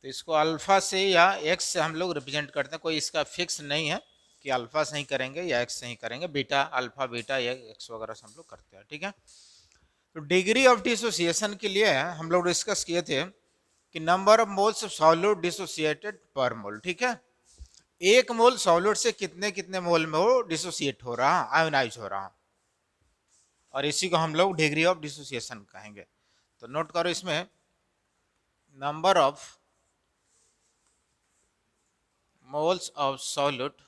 तो इसको अल्फा से या एक्स से हम लोग रिप्रेजेंट करते हैं, कोई इसका फिक्स नहीं है कि अल्फा से ही करेंगे या एक्स से ही करेंगे, बीटा अल्फा बीटा या एक्स वगैरह से हम लोग करते हैं, ठीक है। तो डिग्री ऑफ डिसोसिएशन के लिए हम लोग डिस्कस किए थे कि number of moles of solute dissociated पर मोल, ठीक है। एक मोल सॉल्यूट से कितने कितने मोल में वो डिसोसिएट हो रहा, आयोनाइज हो रहा, और इसी को हम लोग डिग्री ऑफ डिसोसिएशन कहेंगे। तो नोट करो इसमें, number of moles of solute,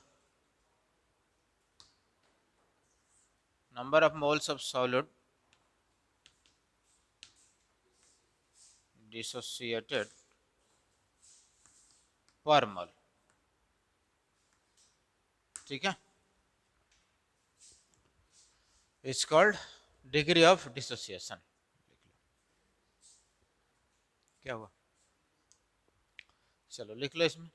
number of moles of solid dissociated per mole, ठीक है, it's called degree of dissociation. क्या हुआ, चलो लिख लो इसमें।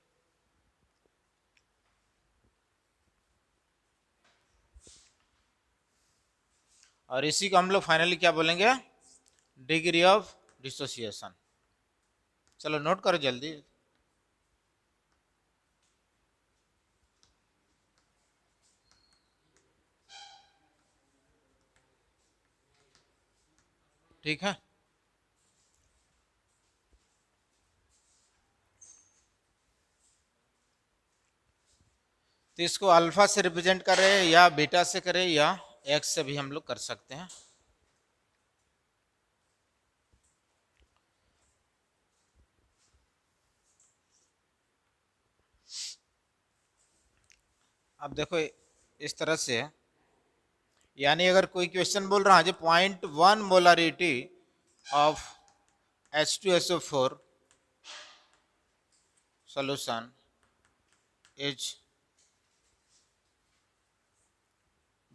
और इसी को हम लोग फाइनली क्या बोलेंगे, डिग्री ऑफ डिसोसिएशन। चलो नोट करो जल्दी, ठीक है। तो इसको अल्फा से रिप्रेजेंट करें या बीटा से करें या एक्स से भी हम लोग कर सकते हैं। अब देखो इस तरह से, यानी अगर कोई क्वेश्चन बोल रहा है 0.1 molarity of H2SO4 solution is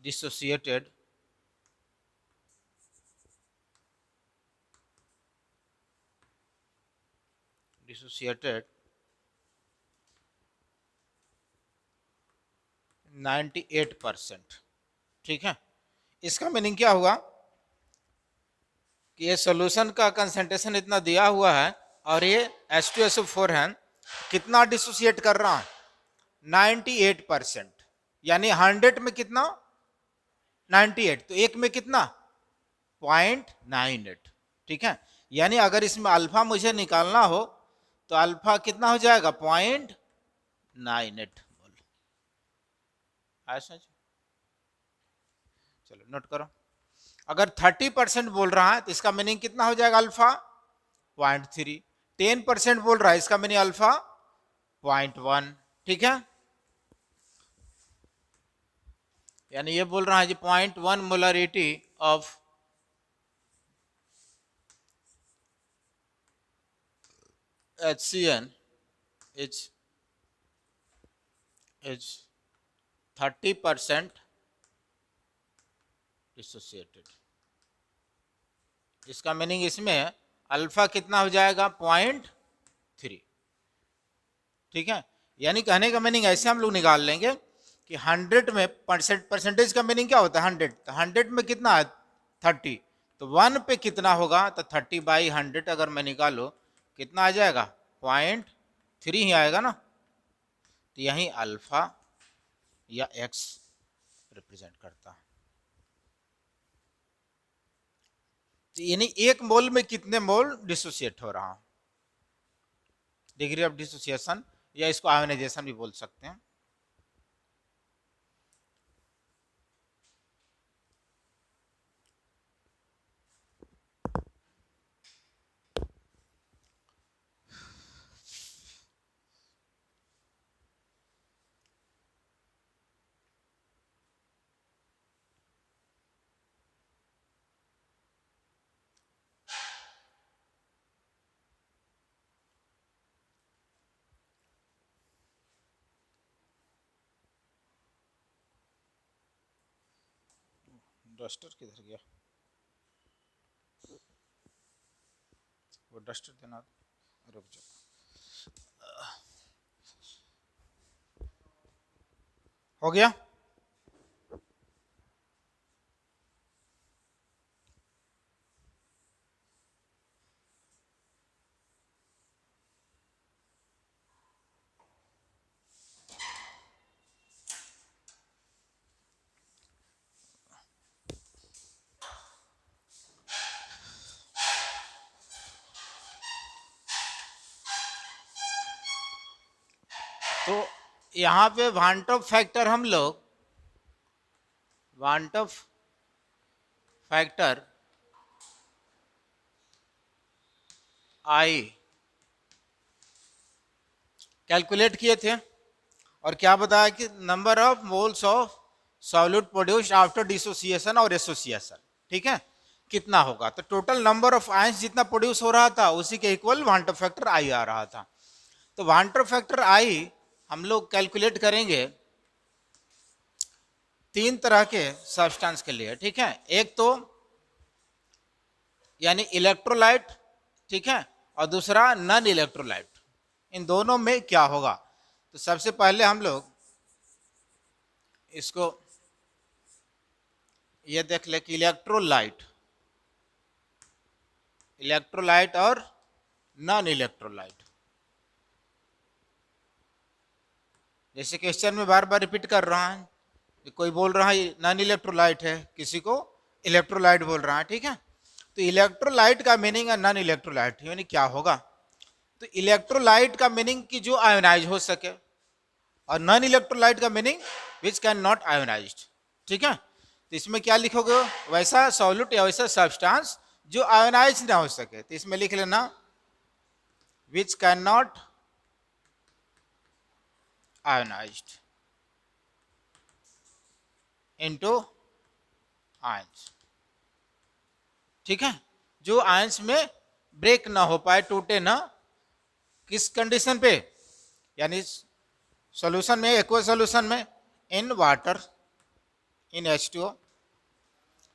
dissociated dissociated 98%, ठीक है। इसका मीनिंग क्या हुआ कि ये सॉल्यूशन का कंसंट्रेशन इतना दिया हुआ है और ये H2SO4 है, कितना डिसोसिएट कर रहा है, 98%, यानी 100 में कितना, 98, तो एक में कितना, 0.98, ठीक है। यानी अगर इसमें अल्फा मुझे निकालना हो तो अल्फा कितना हो जाएगा, 0.98 मोल। चलो नोट करो, अगर 30% बोल रहा है तो इसका मीनिंग कितना हो जाएगा, अल्फा 0.3, 10% बोल रहा है इसका मीनिंग अल्फा 0.1, ठीक है। यानी ये बोल रहा है 0.1 molarity of HCN is 30% dissociated. इसका मीनिंग इसमें अल्फा कितना हो जाएगा, 0.3, ठीक है। यानी कहने का मीनिंग ऐसे हम लोग निकाल लेंगे कि 100 में परसेंटेज का मीनिंग क्या होता है, 100, तो 100 में कितना है, 30, तो 1 पे कितना होगा, तो 30/100 अगर मैं निकालो कितना आ जाएगा, 0.3 ही आएगा ना। तो यही अल्फा या एक्स रिप्रेजेंट करता है। तो यानी एक मोल में कितने मोल डिसोसिएट हो रहा, डिग्री ऑफ डिसोसिएशन, या इसको आयोनाइजेशन भी बोल सकते हैं। डस्टर किधर गया, वो डस्टर देना, रुक जाओ। हो गया, तो यहाँ पे वांट ऑफ फैक्टर हम लोग van't Hoff factor I calculate किए थे और क्या बताया कि number of moles of solute produced after dissociation और एसोसिएशन, ठीक है, कितना होगा। तो टोटल नंबर ऑफ आयंस जितना प्रोड्यूस हो रहा था उसी के equal van't Hoff factor I आ रहा था। तो वांट ऑफ फैक्टर आई हम लोग कैलकुलेट करेंगे तीन तरह के सब्सटेंस के लिए, ठीक है। एक तो यानी इलेक्ट्रोलाइट, ठीक है, और दूसरा नॉन इलेक्ट्रोलाइट। इन दोनों में क्या होगा, तो सबसे पहले हम लोग इसको ये देख ले कि इलेक्ट्रोलाइट और नॉन इलेक्ट्रोलाइट। जैसे क्वेश्चन में बार बार रिपीट कर रहा है, कोई बोल रहा है नॉन इलेक्ट्रोलाइट है, किसी को इलेक्ट्रोलाइट बोल रहा है, ठीक है। तो इलेक्ट्रोलाइट का मीनिंग है नॉन इलेक्ट्रोलाइट, यानी क्या होगा, तो इलेक्ट्रोलाइट का मीनिंग कि जो आयोनाइज हो सके, और नॉन इलेक्ट्रोलाइट का meaning which can not ionised, ठीक है। तो इसमें क्या लिखोगे, वैसा सॉल्यूट या वैसा सब्सटेंस जो आयोनाइज ना हो सके, तो इसमें लिख लेना which can not ionised into ions, ठीक है, जो आयंस में ब्रेक ना हो पाए, टूटे ना, किस कंडीशन पे, यानी सॉल्यूशन में, एक्वस सॉल्यूशन में, इन वाटर, इन H2O।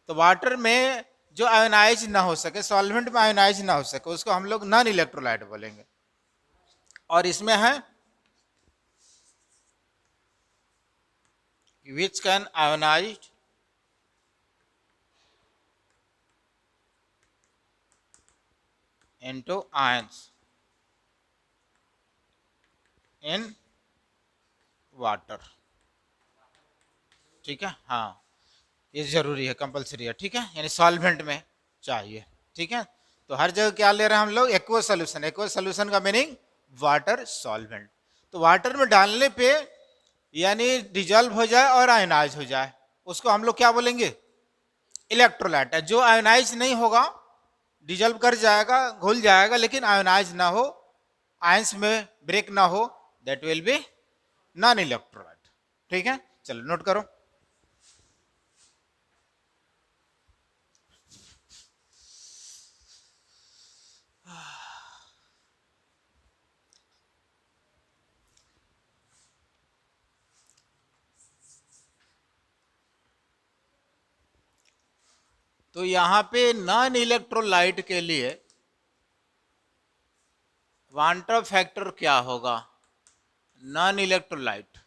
तो वाटर में जो आयोनाइज ना हो सके, सॉल्वेंट में आयोनाइज ना हो सके, उसको हम लोग नॉन इलेक्ट्रोलाइट बोलेंगे। और इसमें है which can ionize into ions in water, ठीक है। हाँ, ये जरूरी है, कंपलसरी है, ठीक है, यानी सॉल्वेंट में चाहिए, ठीक है। तो हर जगह क्या ले रहे हैं हम लोग, एक्वस सॉल्यूशन। एक्वस सॉल्यूशन का मीनिंग वाटर सॉल्वेंट। तो वाटर में डालने पे यानी डिजॉल्व हो जाए और आयोनाइज हो जाए, उसको हम लोग क्या बोलेंगे, इलेक्ट्रोलाइट है। जो आयोनाइज नहीं होगा, डिजॉल्व कर जाएगा, घुल जाएगा, लेकिन आयोनाइज ना हो, आयंस में ब्रेक ना हो, that will be non electrolyte, ठीक है। चलो नोट करो। तो यहां पे नॉन इलेक्ट्रोलाइट के लिए वांट ऑफ फैक्टर क्या होगा, नॉन इलेक्ट्रोलाइट,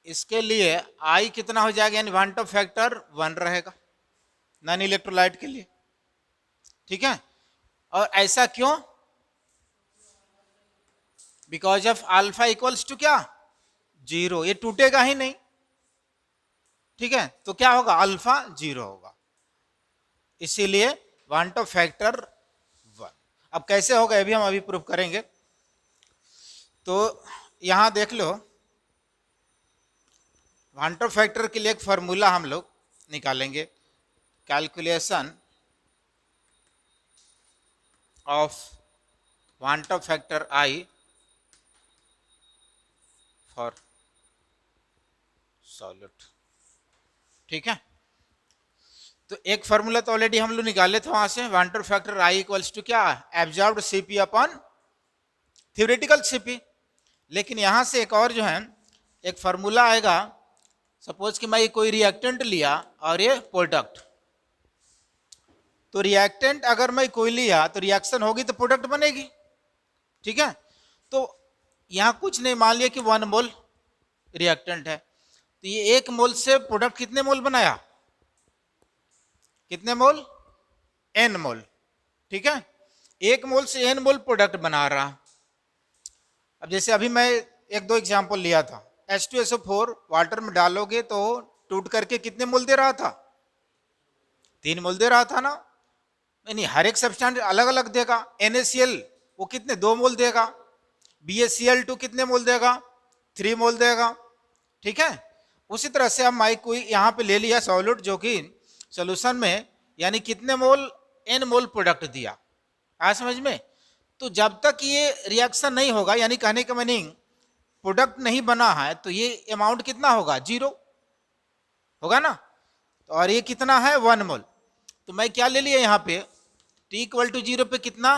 इसके लिए आई कितना हो जाएगा, यानी वांट ऑफ फैक्टर 1 रहेगा नॉन इलेक्ट्रोलाइट के लिए, ठीक है। और ऐसा क्यों, because of alpha equals to क्या, 0, ये टूटेगा ही नहीं, ठीक है। तो क्या होगा, अल्फा 0 होगा, इसीलिए वांट ऑफ फैक्टर 1। अब कैसे होगा ये भी हम अभी प्रूव करेंगे। तो यहां देख लो, वांट ऑफ फैक्टर के लिए एक फॉर्मूला हम लोग निकालेंगे, calculation of want Hoff factor I for solute, ठीक है। तो एक फॉर्मूला तो ऑलरेडी हम लोग निकाले थे वहां से, van't Hoff factor I equals to क्या, absorbed CP upon theoretical CP. लेकिन यहां से एक और जो है एक फॉर्मूला आएगा, सपोज कि मैं कोई रिएक्टेंट लिया और ये प्रोडक्ट, तो रिएक्टेंट अगर मैं कोई लिया तो रिएक्शन होगी तो प्रोडक्ट बनेगी, ठीक है। तो यहां कुछ नहीं, मान लिया कि 1 मोल रिएक्टेंट है, तो ये 1 मोल से प्रोडक्ट कितने मोल बनाया, कितने मोल, n मोल, ठीक है। 1 मोल से n मोल प्रोडक्ट बना रहा। अब जैसे अभी मैं 1-2 एग्जांपल लिया था, H2SO4 वाटर में डालोगे तो टूट करके कितने मोल दे रहा था, 3 मोल दे रहा था ना, नहीं हर एक सब्सटेंस अलग अलग देगा। NaCl वो कितने, 2 मोल देगा। BaCl2 कितने मोल देगा? 3 मोल देगा, ठीक है। उसी तरह से हम माइक कोई यहाँ पे ले लिया सॉल्यूट जो कि सोल्यूशन में, यानी कितने मोल? n मोल प्रोडक्ट दिया। आया समझ में? तो जब तक ये रिएक्शन नहीं होगा, यानी कहने का मीनिंग प्रोडक्ट नहीं बना है, तो ये अमाउंट कितना होगा? 0 होगा ना। और ये कितना है? 1 मोल। तो मैं क्या ले लिया यहाँ पे? t = 0 पे कितना?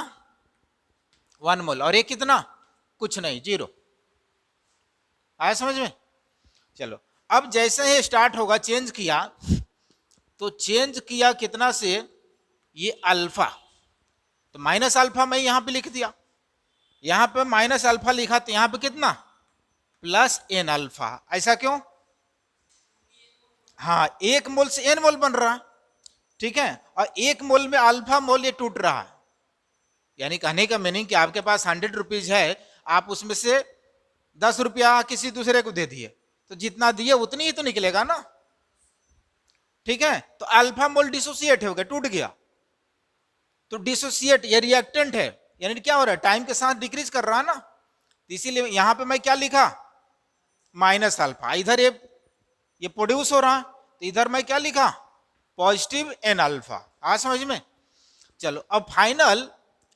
1 मोल। और ये कितना? कुछ नहीं, 0। आया समझ में? चलो, अब जैसे ही स्टार्ट होगा, चेंज किया, तो चेंज किया कितना से? ये अल्फा। तो माइनस अल्फा मैं यहां पे लिख दिया, यहां पे माइनस अल्फा लिखा, तो यहां पे कितना? Plus n alpha. ऐसा क्यों? हाँ, 1 मोल से n मोल बन रहा है, ठीक है। और 1 मोल में अल्फा मोल ये टूट रहा है, यानी कहने का मीनिंग कि आपके पास 100 रुपीज है, आप उसमें से 10 रुपया किसी दूसरे को दे दिए, तो जितना दिए उतनी ही तो निकलेगा ना, ठीक है। तो अल्फा मोल डिसोसिएट हो गया, टूट गया। तो डिसोसिएट ये रिएक्टेंट है, यानी क्या हो रहा है? टाइम के साथ डिक्रीज कर रहा है ना। तो इसीलिए यहां पे मैं क्या लिखा? Minus alpha. इधर ये प्रोड्यूस हो रहा है, तो इधर मैं क्या लिखा? Positive N alpha. आ समझ में? चलो, अब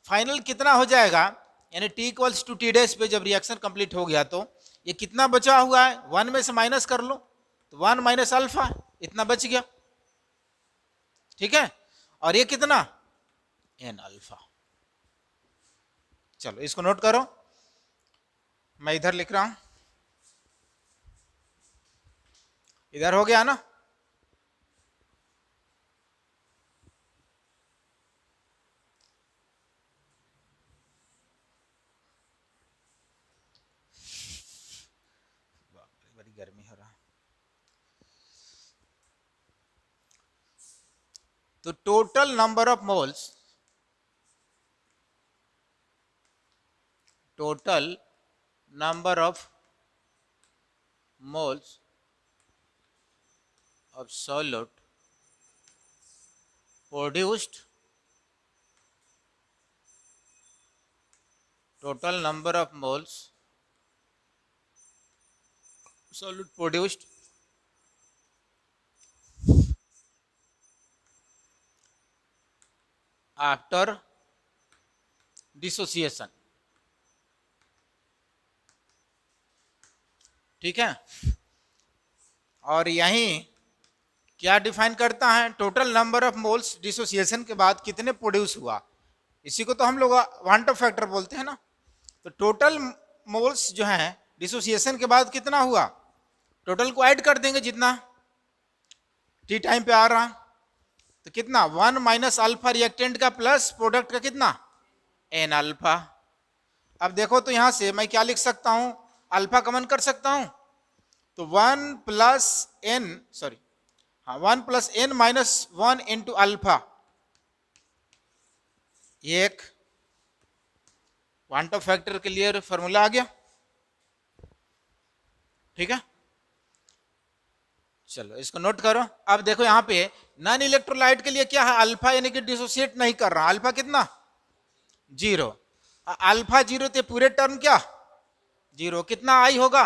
फाइनल कितना हो जाएगा? यानी t = t' पे जब रिएक्शन कंप्लीट हो गया, तो ये कितना बचा हुआ है? 1 में से माइनस कर लो, तो 1 माइनस अल्फा, इतना बच गया, ठीक है। और ये कितना? N alpha. चलो, इसको नोट करो, मैं इधर लिख रहा हूं, इधर हो गया ना। बड़ी गर्मी हो रहा है। तो total number of moles, total number of moles of solute produced, total number of moles solute produced after dissociation, ठीक है। और यहीं क्या डिफाइन करता है? Total number of moles dissociation के बाद कितने प्रोड्यूस हुआ, इसी को तो हम लोग क्वांटम फैक्टर बोलते हैं ना। तो टोटल मोल्स जो है डिसोसिएशन के बाद कितना हुआ, टोटल को ऐड कर देंगे जितना टी टाइम पे आ रहा, तो कितना? 1 माइनस अल्फा रिएक्टेंट का प्लस प्रोडक्ट का कितना? N alpha. अब देखो तो यहां से मैं क्या लिख सकता हूं? अल्फा कमन कर सकता हूं, तो 1 प्लस एन, सॉरी, हाँ, 1 plus n minus 1 into alpha, ये एक क्वांटम फैक्टर के लिए फॉर्मूला आ गया, ठीक है। चलो, इसको नोट करो। अब देखो यहां पे नॉन इलेक्ट्रोलाइट के लिए क्या है? अल्फा, यानी कि डिसोसिएट नहीं कर रहा, अल्फा कितना? 0। अल्फा 0 तो पूरे टर्म क्या? 0। कितना आई होगा?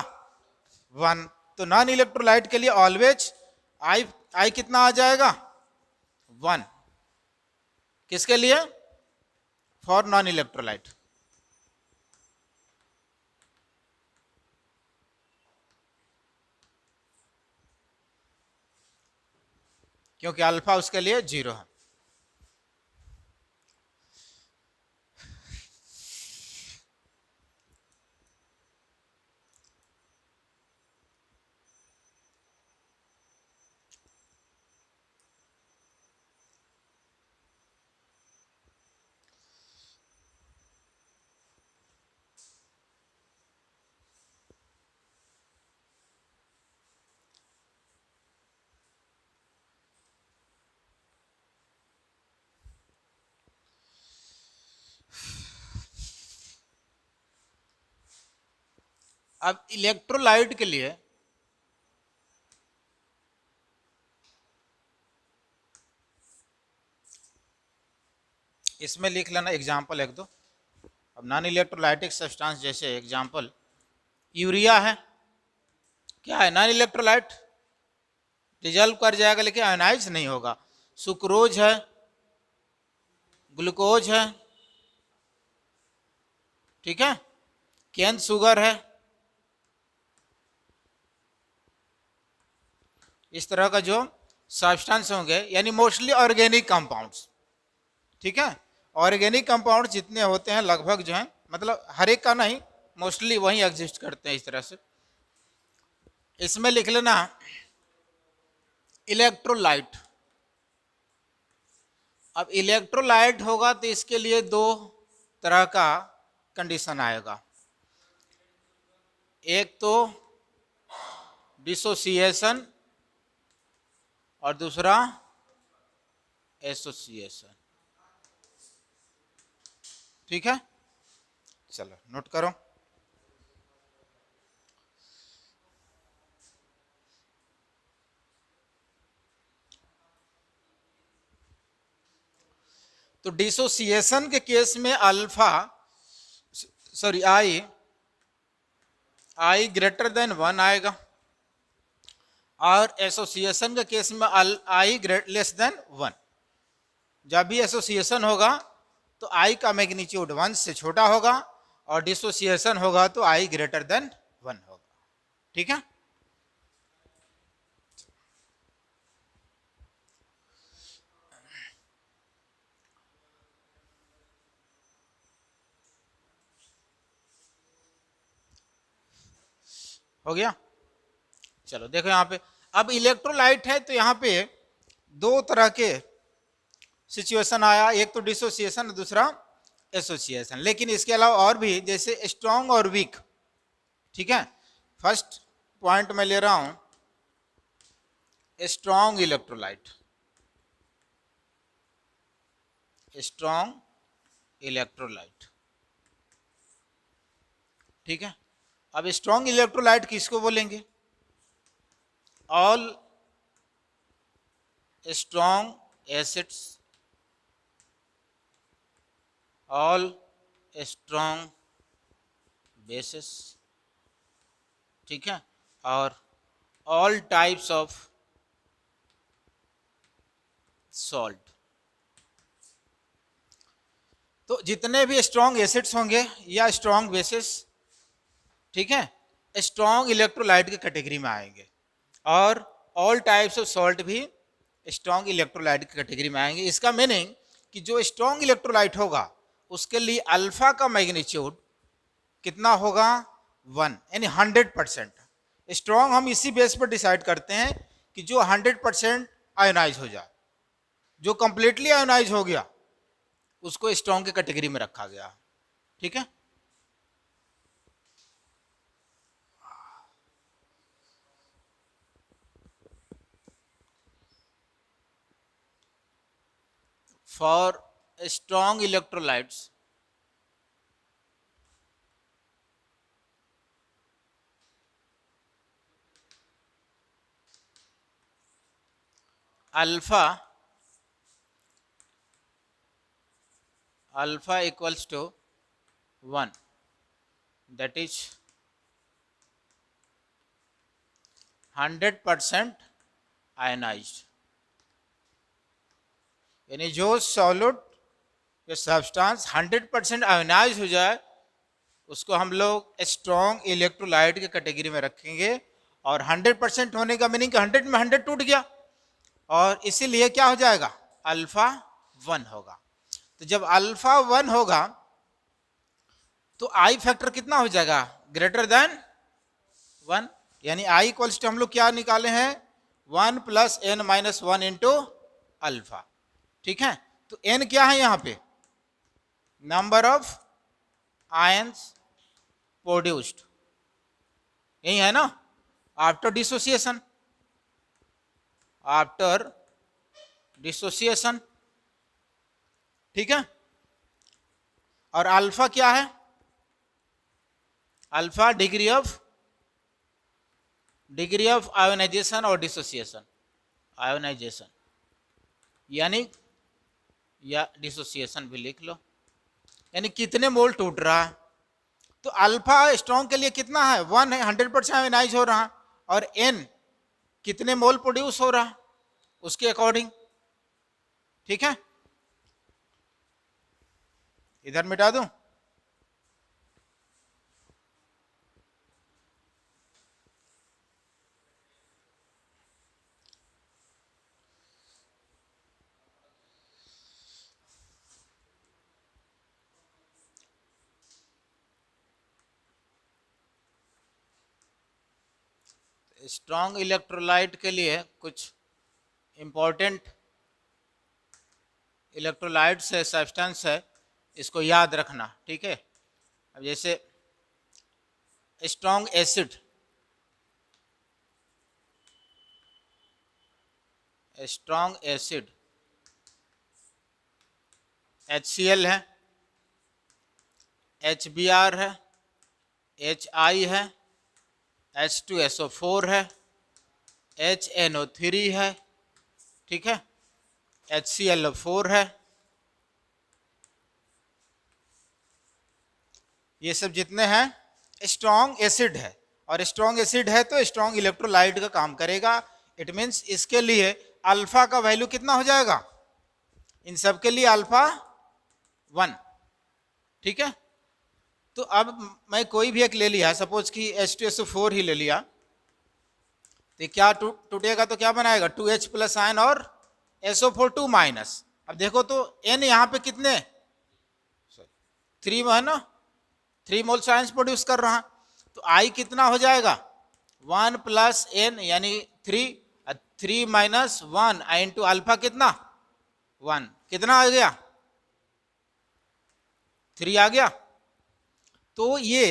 1। तो नॉन इलेक्ट्रोलाइट के लिए ऑलवेज आई कितना आ जाएगा? 1। किसके लिए? For non electrolyte. क्योंकि अल्फा उसके लिए 0 है। अब इलेक्ट्रोलाइट के लिए इसमें लिख लेना एग्जाम्पल 1 2। अब नॉन इलेक्ट्रोलाइटिक सब्सटेंस जैसे एग्जांपल यूरिया है, क्या है, नॉन इलेक्ट्रोलाइट, डिजल्व कर जाएगा लेकिन आयोनाइज नहीं होगा। सुक्रोज है, ग्लूकोज है, ठीक है, केन शुगर है, इस तरह का जो सब्सटेंस होंगे, यानी मोस्टली ऑर्गेनिक कंपाउंड्स, ठीक है। ऑर्गेनिक कंपाउंड जितने होते हैं लगभग जो है, मतलब हर एक का नहीं, मोस्टली वही एग्जिस्ट करते हैं इस तरह से। इसमें लिख लेना इलेक्ट्रोलाइट। अब इलेक्ट्रोलाइट होगा तो इसके लिए दो तरह का कंडीशन आएगा, एक तो डिसोसिएशन और दूसरा एसोसिएशन, ठीक है। चलो नोट करो। तो डिसोसिएशन के केस में alpha sorry I greater than 1 आएगा, और एसोसिएशन के केस में आई लेस देन 1। जब भी एसोसिएशन होगा तो आई का मैग्नीट्यूड 1 से छोटा होगा, और डिसोसिएशन होगा तो आई ग्रेटर देन 1 होगा, ठीक है। हो गया। चलो देखो यहाँ पे, अब इलेक्ट्रोलाइट है तो यहाँ पे दो तरह के सिचुएशन आया, एक तो डिसोसिएशन, दूसरा एसोसिएशन। लेकिन इसके अलावा और भी, जैसे स्ट्रॉन्ग और वीक, ठीक है। फर्स्ट पॉइंट में ले रहा हूं स्ट्रॉन्ग इलेक्ट्रोलाइट, स्ट्रॉन्ग इलेक्ट्रोलाइट, ठीक है। अब स्ट्रॉन्ग इलेक्ट्रोलाइट किसको बोलेंगे? All strong acids, all strong bases, ठीक है, और ऑल टाइप्स ऑफ सॉल्ट। तो जितने भी स्ट्रॉन्ग एसिड्स होंगे या स्ट्रॉन्ग बेसिस, ठीक है, स्ट्रॉन्ग इलेक्ट्रोलाइट की कैटेगरी में आएंगे, और ऑल टाइप्स ऑफ सॉल्ट भी स्ट्रॉन्ग इलेक्ट्रोलाइट की कैटेगरी में आएंगे। इसका मीनिंग कि जो स्ट्रॉन्ग इलेक्ट्रोलाइट होगा उसके लिए अल्फा का मैग्नीट्यूड कितना होगा? 1, यानी 100%। स्ट्रॉन्ग हम इसी बेस पर डिसाइड करते हैं कि जो 100% आयोनाइज हो जाए, जो कंप्लीटली आयोनाइज हो गया उसको स्ट्रॉन्ग की कैटेगरी में रखा गया, ठीक है। For strong electrolytes, alpha equals to 1, that is 100% ionised. यानी जो सॉलिड या सब्सटेंस 100% आयोनाइज हो जाए उसको हम लोग स्ट्रॉन्ग इलेक्ट्रोलाइट की कैटेगरी में रखेंगे। और 100% होने का मीनिंग 100 में 100 टूट गया, और इसीलिए क्या हो जाएगा? अल्फा 1 होगा। तो जब अल्फा 1 होगा तो आई फैक्टर कितना हो जाएगा? ग्रेटर देन 1, यानी आई इक्वल्स टू हम लोग क्या निकाले हैं? 1 + n-1 इंटू अल्फा, ठीक है। तो n क्या है यहां पे? नंबर ऑफ आयंस प्रोड्यूस्ड, यही है ना, आफ्टर डिसोसिएशन, आफ्टर डिसोसिएशन, ठीक है। और अल्फा क्या है? अल्फा डिग्री ऑफ आयोनाइजेशन और डिसोसिएशन, आयोनाइजेशन यानी, या डिसोसिएशन भी लिख लो। यानी कितने मोल टूट रहा है। तो अल्फा स्ट्रॉन्ग के लिए कितना है, 1 है, 100% आयोनाइज हो रहा है, और एन कितने मोल प्रोड्यूस हो रहा है उसके अकॉर्डिंग। ठीक है, इधर मिटा दूं। स्ट्रॉन्ग इलेक्ट्रोलाइट के लिए कुछ इंपॉर्टेंट इलेक्ट्रोलाइट्स है, सब्सटेंस है, इसको याद रखना। ठीक है, अब जैसे strong acid, strong acid HCl है, HBr है, HI है, H2SO4 है, HNO3 है, ठीक है, HClO4 है। ये सब जितने हैं स्ट्रॉन्ग एसिड है, और स्ट्रॉन्ग एसिड है तो स्ट्रॉन्ग इलेक्ट्रोलाइट का काम करेगा। इट मीन्स इसके लिए अल्फा का वैल्यू कितना हो जाएगा, इन सब के लिए अल्फा 1। ठीक है, तो अब मैं कोई भी एक ले लिया, सपोज कि H2SO4 ही ले लिया, तो क्या टूटेगा तो क्या बनाएगा, 2H प्लस आयन और SO4 2 माइनस। अब देखो तो N यहाँ पे कितने 3 है ना, 3 मोल आयंस प्रोड्यूस कर रहा है, तो I कितना हो जाएगा 1 प्लस N यानी 3 माइनस 1 इंटू अल्फा कितना 1, कितना आ गया 3 आ गया। तो ये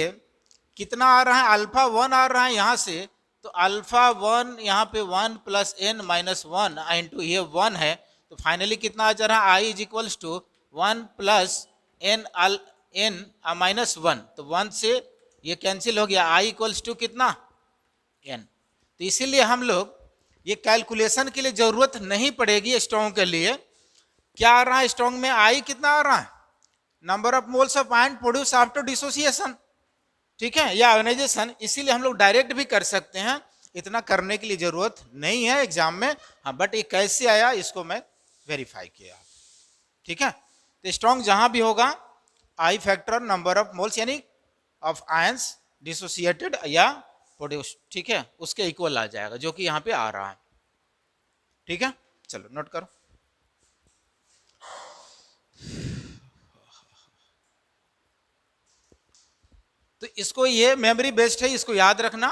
कितना आ रहा है, अल्फा 1 आ रहा है यहाँ से, तो अल्फा 1 यहाँ पे 1 प्लस एन माइनस 1 इंटू ये 1 है, तो फाइनली कितना आ जा रहा है, I is equals to 1 plus N N minus 1, तो 1 से ये कैंसिल हो गया, आई इक्वल्स टू कितना एन। तो इसीलिए हम लोग ये कैलकुलेशन के लिए जरूरत नहीं पड़ेगी स्ट्रॉन्ग के लिए। क्या आ रहा है स्ट्रॉन्ग में, आई कितना आ रहा है, number of moles of ion produce after dissociation, ठीक है, या आयोनाइजेशन। इसीलिए हम लोग डायरेक्ट भी कर सकते हैं, इतना करने के लिए जरूरत नहीं है एग्जाम में। हाँ, बट ये कैसे आया इसको मैं वेरीफाई किया। ठीक है, तो स्ट्रॉन्ग जहां भी होगा आई फैक्टर नंबर ऑफ मोल्स यानी ऑफ आयंस डिसोसिएटेड या प्रोड्यूस, ठीक है, उसके इक्वल आ जाएगा, जो कि यहाँ पे आ रहा है। ठीक है, चलो नोट करो। तो इसको ये मेमोरी बेस्ड है, इसको याद रखना।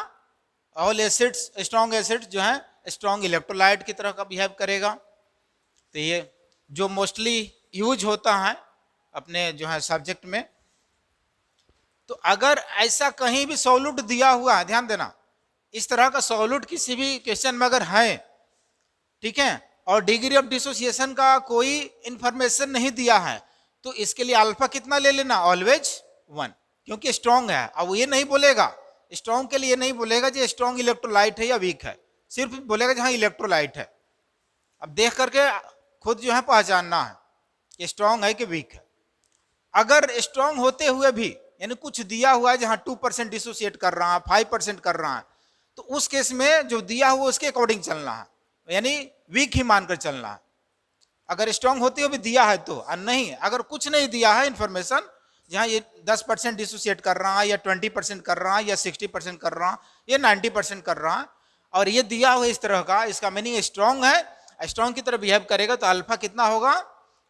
ऑल एसिड्स, स्ट्रॉन्ग एसिड्स जो है स्ट्रॉन्ग इलेक्ट्रोलाइट की तरह का बिहेव करेगा। तो ये जो मोस्टली यूज होता है अपने जो है सब्जेक्ट में। तो अगर ऐसा कहीं भी सॉल्यूट दिया हुआ है, ध्यान देना, इस तरह का सॉल्यूट किसी भी क्वेश्चन में अगर है, ठीक है, और डिग्री ऑफ डिसोसिएशन का कोई इंफॉर्मेशन नहीं दिया है, तो इसके लिए अल्फा कितना ले लेना, ऑलवेज 1, क्योंकि स्ट्रॉन्ग है। अब ये नहीं बोलेगा, स्ट्रॉन्ग के लिए नहीं बोलेगा जो स्ट्रॉन्ग इलेक्ट्रोलाइट है या वीक है, सिर्फ बोलेगा जहां इलेक्ट्रोलाइट है। अब देख करके खुद जो है पहचानना है कि स्ट्रॉन्ग है कि वीक है। अगर स्ट्रॉन्ग होते हुए भी यानी कुछ दिया हुआ है जहां 2% डिसोसिएट कर रहा है, 5% कर रहा है, तो उस केस में जो दिया हुआ उसके अकॉर्डिंग चलना है, यानी वीक ही मानकर चलना है। अगर स्ट्रॉन्ग होते हुए भी दिया है तो, और नहीं अगर कुछ नहीं दिया है इंफॉर्मेशन, जहां ये 10% डिसोसिएट कर रहा है या 20% कर रहा है या 60% कर रहा है या 90% कर रहा है, और ये दिया हुआ इस तरह का, इसका मीनिंग स्ट्रॉन्ग है, स्ट्रॉन्ग की तरह बिहेव करेगा, तो अल्फा कितना होगा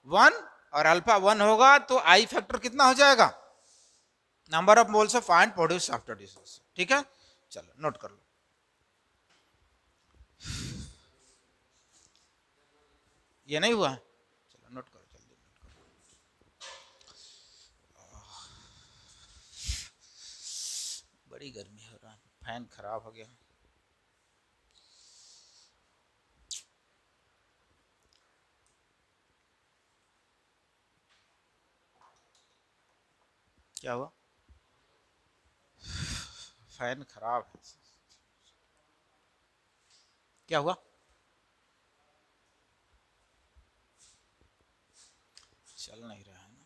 1, और अल्फा 1 होगा तो आई फैक्टर कितना हो जाएगा, number of moles of ion produce after dissociation. ठीक है, चलो नोट कर लो। ये नहीं हुआ, चलो नोट करो जल्दी नोट करो। बड़ी गर्मी हो रहा है, फैन खराब हो गया। क्या हुआ, फैन खराब है, क्या हुआ, चल नहीं रहा है ना।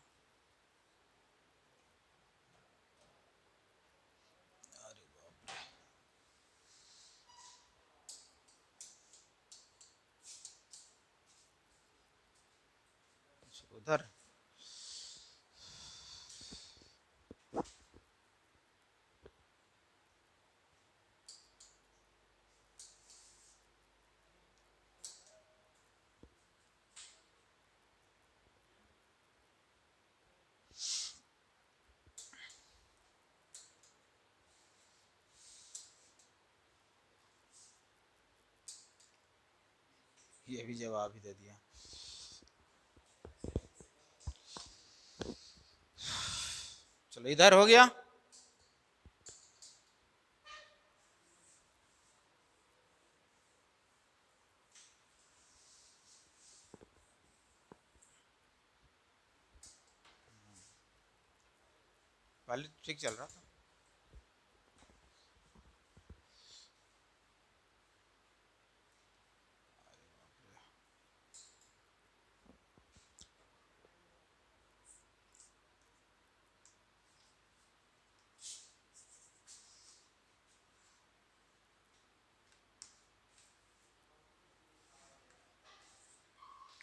उधर ये भी जवाब ही दे दिया। चलो इधर हो गया। पहले ठीक चल रहा था।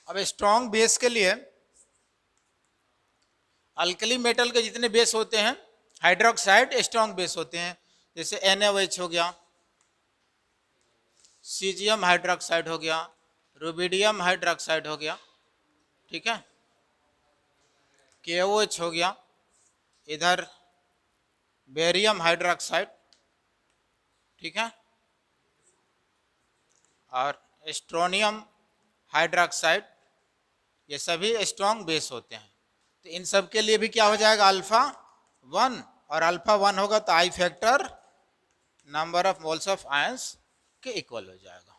अब स्ट्रॉन्ग बेस के लिए अल्कली मेटल के जितने बेस होते हैं हाइड्रोक्साइड स्ट्रॉन्ग बेस होते हैं। जैसे NaOH हो गया, सीजियम हाइड्रोक्साइड हो गया, रुबिडियम हाइड्रोक्साइड हो गया, ठीक है, KOH हो गया, इधर बेरियम हाइड्रोक्साइड, ठीक है, और स्ट्रोनियम हाइड्रोक्साइड, ये सभी स्ट्रॉन्ग बेस होते हैं। तो इन सब के लिए भी क्या हो जाएगा, अल्फा 1, और अल्फा 1 होगा तो आई factor number of moles of ions के इक्वल हो जाएगा।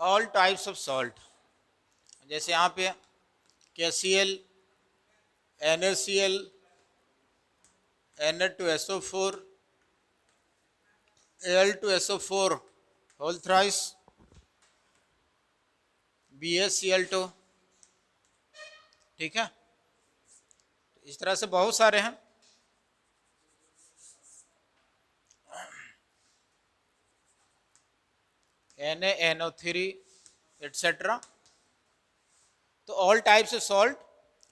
ऑल टाइप्स ऑफ सॉल्ट, जैसे यहाँ पे KCl, NaCl, Na2SO4, Al2SO4 whole thrice, BaCl2, ठीक है, इस तरह से बहुत सारे हैं। NaNO3 etcetera. तो all types of salt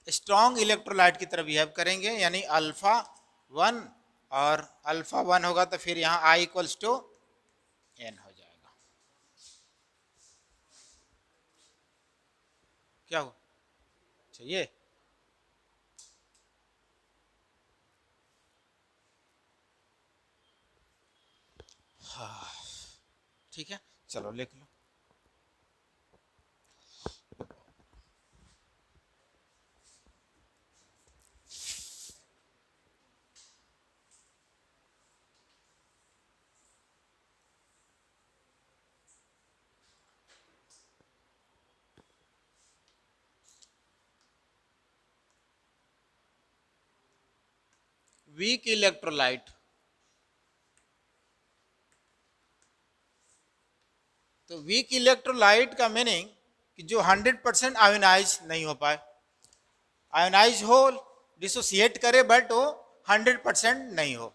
strong electrolyte की तरह बिहेव करेंगे, यानी अल्फा 1, और अल्फा 1 होगा तो फिर यहाँ I इक्वल्स टू N हो जाएगा। क्या हो चाहिए? हाँ ठीक है, चलो लिख लो। वीक इलेक्ट्रोलाइट, तो वीक इलेक्ट्रोलाइट का मीनिंग कि जो 100% आयोनाइज नहीं हो पाए, आयोनाइज हो, डिसोसिएट करे, बट वो 100% नहीं हो।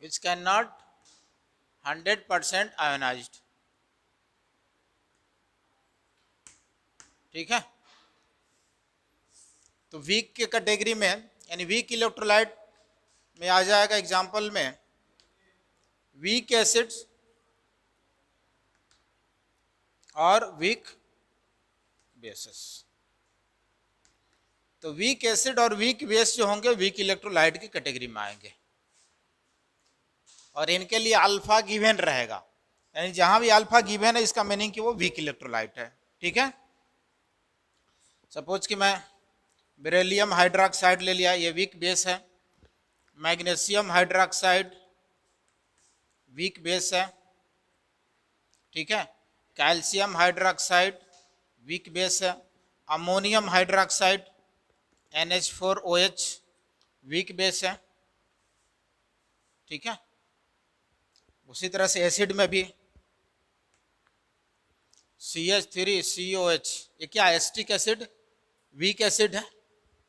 which cannot 100% आयोनाइज्ड, ठीक है। तो वीक के कैटेगरी में, यानी वीक इलेक्ट्रोलाइट में आ जाएगा एग्जांपल में वीक एसिड्स और वीक बेसेस। तो वीक एसिड और वीक बेस जो होंगे वीक इलेक्ट्रोलाइट की कैटेगरी में आएंगे, और इनके लिए अल्फा गिवन रहेगा, यानी जहां भी अल्फा गिवन है इसका मीनिंग कि वो वीक इलेक्ट्रोलाइट है, ठीक है। सपोज कि मैं बेरिलियम हाइड्रोक्साइड ले लिया, ये वीक बेस है, मैग्नीशियम हाइड्रोक्साइड वीक बेस है, ठीक है। कैल्शियम हाइड्रोक्साइड वीक बेस है। Ammonium hydroxide NH4OH weak base है, ठीक है। उसी तरह से एसिड में भी CH3COH, ये क्या एसिटिक एसिड वीक एसिड है,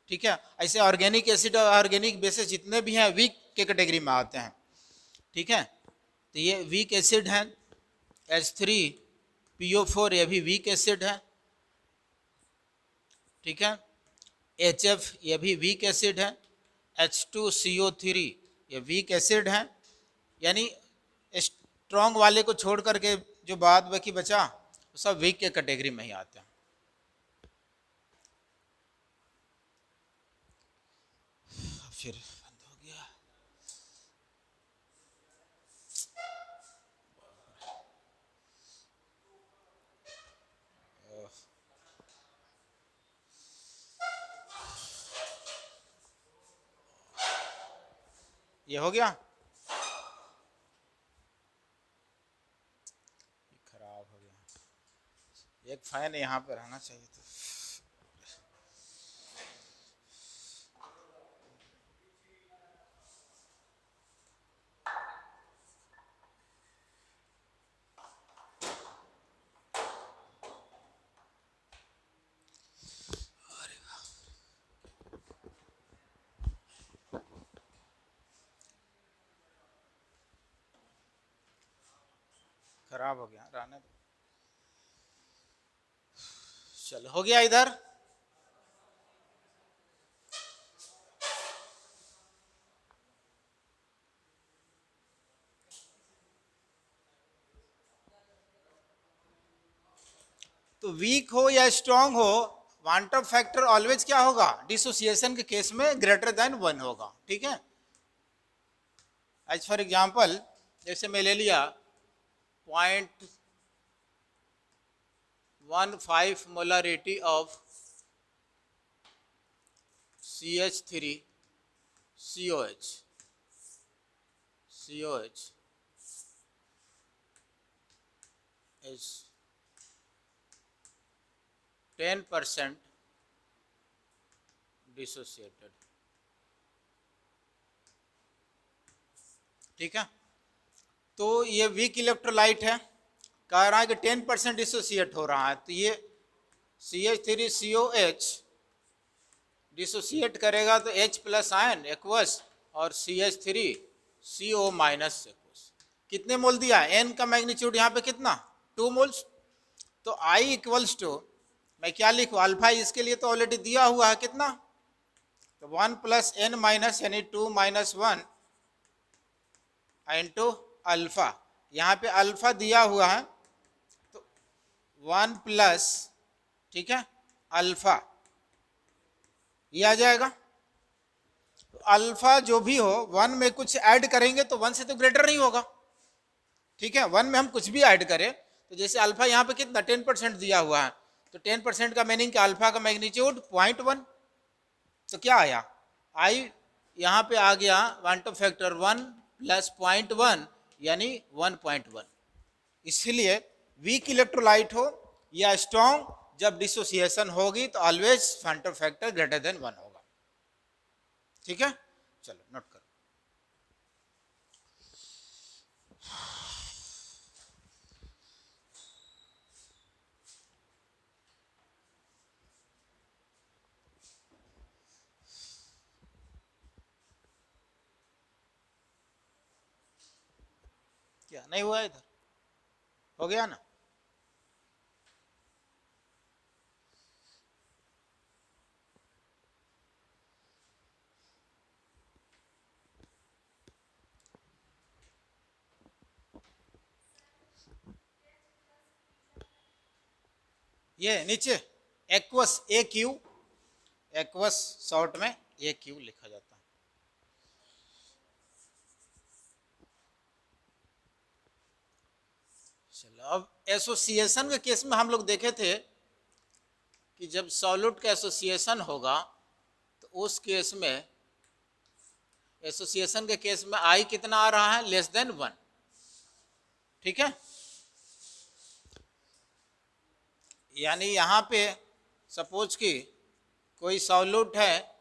ठीक है। ऐसे ऑर्गेनिक एसिड और ऑर्गेनिक बेसिस जितने भी हैं वीक के कैटेगरी में आते हैं, ठीक है। तो ये वीक एसिड है। H3PO4 ये भी वीक एसिड है, ठीक है। HF ये भी वीक एसिड है। H2CO3 ये वीक एसिड है। यानी स्ट्रॉन्ग वाले को छोड़ करके जो बाद बाकी बचा वो सब वीक के कैटेगरी में ही आते हैं। फिर बंद हो गया। ये हो गया, खराब हो गया। एक फैन यहाँ पर रहना चाहिए था। खराब हो गया, रहने दो। चलो हो गया इधर। तो वीक हो या स्ट्रांग हो, वांट ऑफ फैक्टर ऑलवेज क्या होगा, डिसोसिएशन के केस में ग्रेटर देन 1 होगा, ठीक है। एज फॉर एग्जांपल जैसे मैं ले लिया 0.15 molarity of CH3COH is 10% dissociated, ठीक है। तो ये वीक इलेक्ट्रोलाइट है, कह रहा है कि 10% डिसोसिएट हो रहा है। तो ये CH3COH डिसोसिएट करेगा तो H प्लस आयन एक्वस और CH3CO माइनस एक्वस। कितने मोल दिया है, N का मैग्नीट्यूड यहाँ पे कितना 2 मोल्स। तो I इक्वल्स टू, मैं क्या लिखूँ, अल्फा इसके लिए तो ऑलरेडी दिया हुआ है कितना, तो 1 प्लस N माइनस यानी 2 माइनस 1 इंटू अल्फा। यहाँ पे अल्फा दिया हुआ है तो 1 प्लस, ठीक है, अल्फा ये आ जाएगा। तो अल्फा जो भी हो 1 में कुछ ऐड करेंगे तो 1 से तो ग्रेटर नहीं होगा, ठीक है। 1 में हम कुछ भी ऐड करें तो जैसे अल्फा यहाँ पे कितना 10% दिया हुआ है, तो 10% का मीनिंग कि अल्फा का मैग्नीट्यूड 0.1। तो क्या आया, आई यहाँ पे आ गया वांट ऑफ फैक्टर 1 प्लस 0.1 यानी 1.1। इसलिए वीक इलेक्ट्रोलाइट हो या स्ट्रॉन्ग, जब डिसोसिएशन होगी तो always want Hoff factor greater than 1 होगा, ठीक है। चलो नोट करो। क्या नहीं हुआ इधर, हो गया ना। ये नीचे एक्वस AQ, एक्वस शॉर्ट में AQ लिखा जाता है। चलो अब एसोसिएशन के केस में हम लोग देखे थे कि जब सॉल्यूट का एसोसिएशन होगा तो उस केस में एसोसिएशन के केस में आई कितना आ रहा है, लेस देन 1, ठीक है। यानी यहाँ पे सपोज कि कोई सॉल्यूट है,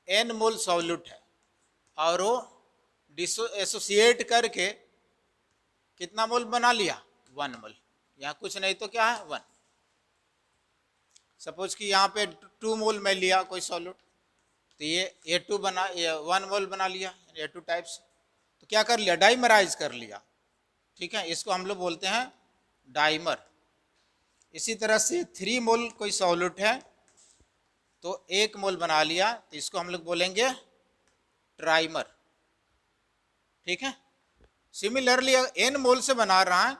n मोल सॉल्यूट है और वो एसोसिएट करके कितना मोल बना लिया, 1 मोल। यहाँ कुछ नहीं तो क्या है 1। सपोज कि यहाँ पे 2 मोल में लिया कोई सॉल्यूट, तो ये A2 बना, ये 1 मोल बना लिया, A2 टाइप्स। तो क्या कर लिया, डाइमराइज कर लिया, ठीक है। इसको हम लोग बोलते हैं डाइमर। इसी तरह से 3 मोल कोई सॉल्यूट है तो 1 मोल बना लिया, तो इसको हम लोग बोलेंगे ट्राइमर, ठीक है। सिमिलरली अगर n मोल से बना रहा है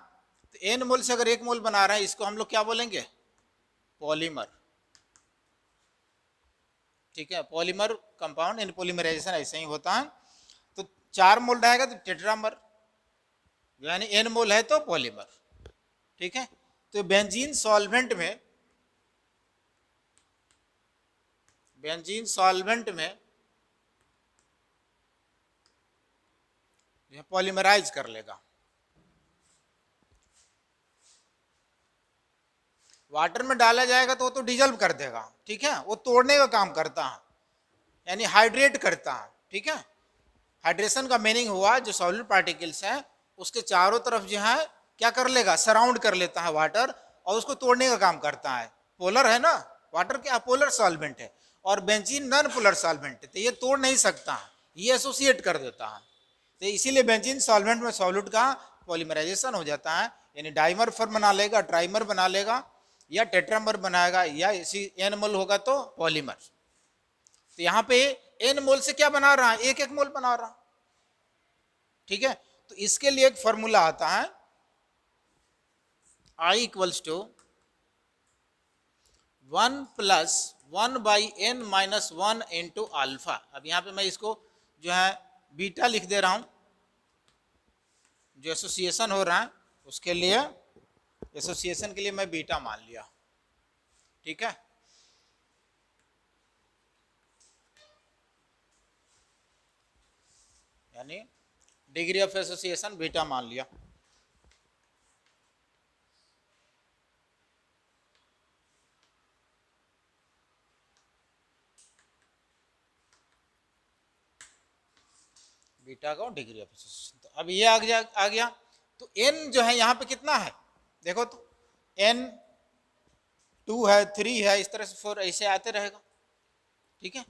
तो n मोल से अगर 1 मोल बना रहा है, इसको हम लोग क्या बोलेंगे, पॉलीमर, ठीक है। पॉलीमर कंपाउंड इन पॉलीमराइजेशन ऐसे ही होता है। तो 4 मोल रहेगा तो टेट्रामर, यानी n मोल है तो पॉलीमर, ठीक है। तो बेंजीन सॉल्वेंट में, बेंजीन सॉल्वेंट में पॉलीमराइज कर लेगा। वाटर में डाला जाएगा तो वो तो डिजल्व कर देगा, ठीक है। वो तोड़ने का काम करता है, यानी हाइड्रेट करता है, ठीक है। हाइड्रेशन का मीनिंग हुआ जो सॉलिड पार्टिकल्स हैं उसके चारों तरफ जो है क्या कर लेगा, सराउंड कर लेता है वाटर, और उसको तोड़ने का काम करता है। पोलर है ना, वाटर क्या पोलर सॉल्वेंट है, और बेंजीन नॉन पोलर सॉल्वेंट है, तो ये तोड़ नहीं सकता, ये एसोसिएट कर देता है। तो इसीलिए बेंजीन सॉल्वेंट में सॉल्यूट का पॉलीमराइजेशन हो जाता है, यानी डाइमर फॉर्म बना लेगा, ट्राइमर बना लेगा, या टेट्रामर बनाएगा, या इसी n मोल होगा तो पॉलीमर। तो यहाँ पे n मोल से क्या बना रहा है, 1 मोल बना रहा, ठीक है। तो इसके लिए एक फॉर्मूला आता है I equals to 1 plus 1/n-1 into alpha. अब यहाँ पे मैं इसको जो है बीटा लिख दे रहा हूं, जो एसोसिएशन हो रहा है उसके लिए, एसोसिएशन के लिए मैं बीटा मान लिया, ठीक है। यानी डिग्री ऑफ एसोसिएशन बीटा मान लिया। बीटा का डिग्री ऑफ एसोसिएशन। तो अब ये आ गया। तो n जो है यहाँ पे कितना है, देखो तो n 2 है, 3 है, इस तरह से 4 ऐसे आते रहेगा, ठीक है।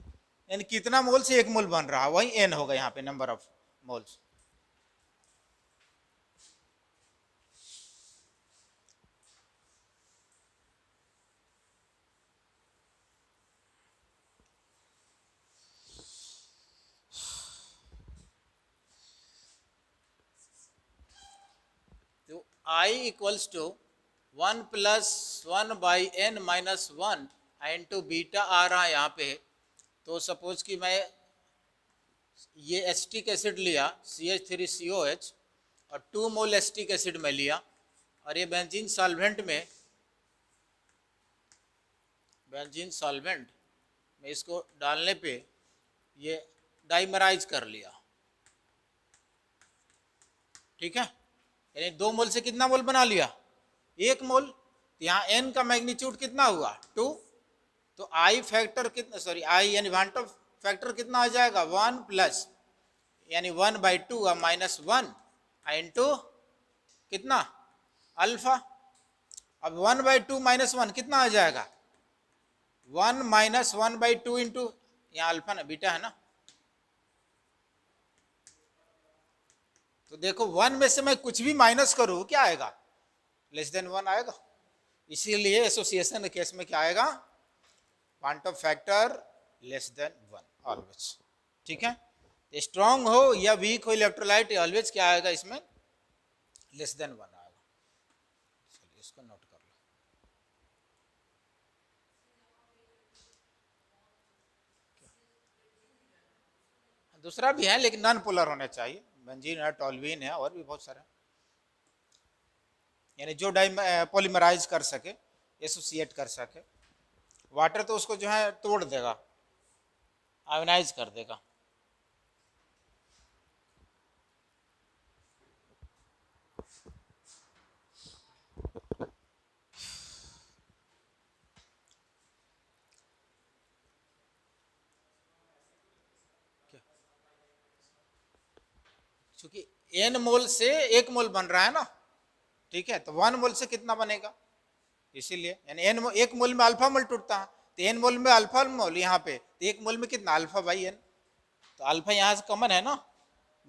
यानी कितना मोल से 1 मोल बन रहा है, वही n होगा यहाँ पे, नंबर ऑफ मोल्स। तो I equals to 1 plus 1/n-1 into beta आ रहा है यहाँ पे। तो सपोज कि मैं ये एसिटिक एसिड लिया CH3COH और 2 मोल एसिटिक एसिड में लिया, और ये बेंजीन सॉल्वेंट में, बेंजीन सॉल्वेंट में इसको डालने पे ये डाइमराइज कर लिया, ठीक है। यानी 2 मोल से कितना मोल बना लिया, 1 मोल। तो यहाँ n का मैग्नीट्यूड कितना हुआ, 2। तो I फैक्टर कितना, सॉरी I यानी वांटो फैक्टर कितना आ जाएगा, 1 प्लस यानी 1/2 -1 इंटू कितना, अल्फा। अब 1/2 -1 कितना आ जाएगा, 1 - 1/2 इंटू, यहाँ अल्फा ना बीटा है ना। तो देखो 1 में से मैं कुछ भी माइनस करूँ क्या आएगा, लेस देन 1 आएगा। इसीलिए एसोसिएशन के केस में क्या आएगा, quantum factor less than 1 always, ठीक है। स्ट्रांग हो या वीक हो इलेक्ट्रोलाइट, ऑलवेज क्या आएगा इसमें, लेस देन 1 आएगा। चलिए इसको नोट कर लो। दूसरा भी है लेकिन नॉन पोलर होने चाहिए, बेंजीन है, टॉल्यूइन है, और भी बहुत सारे, यानी जो पॉलीमराइज कर सके, एसोसिएट कर सके। वाटर तो उसको जो है तोड़ देगा, आयोनाइज कर देगा। क्योंकि n मोल से 1 मोल बन रहा है ना, ठीक है, तो 1 मोल से कितना बनेगा, इसीलिए यानी एक मोल में अल्फा मोल टूटता है, तो n मोल में अल्फा मोल यहाँ पे, तो 1 मोल में कितना अल्फा बाई n, तो अल्फा यहाँ से कॉमन है ना,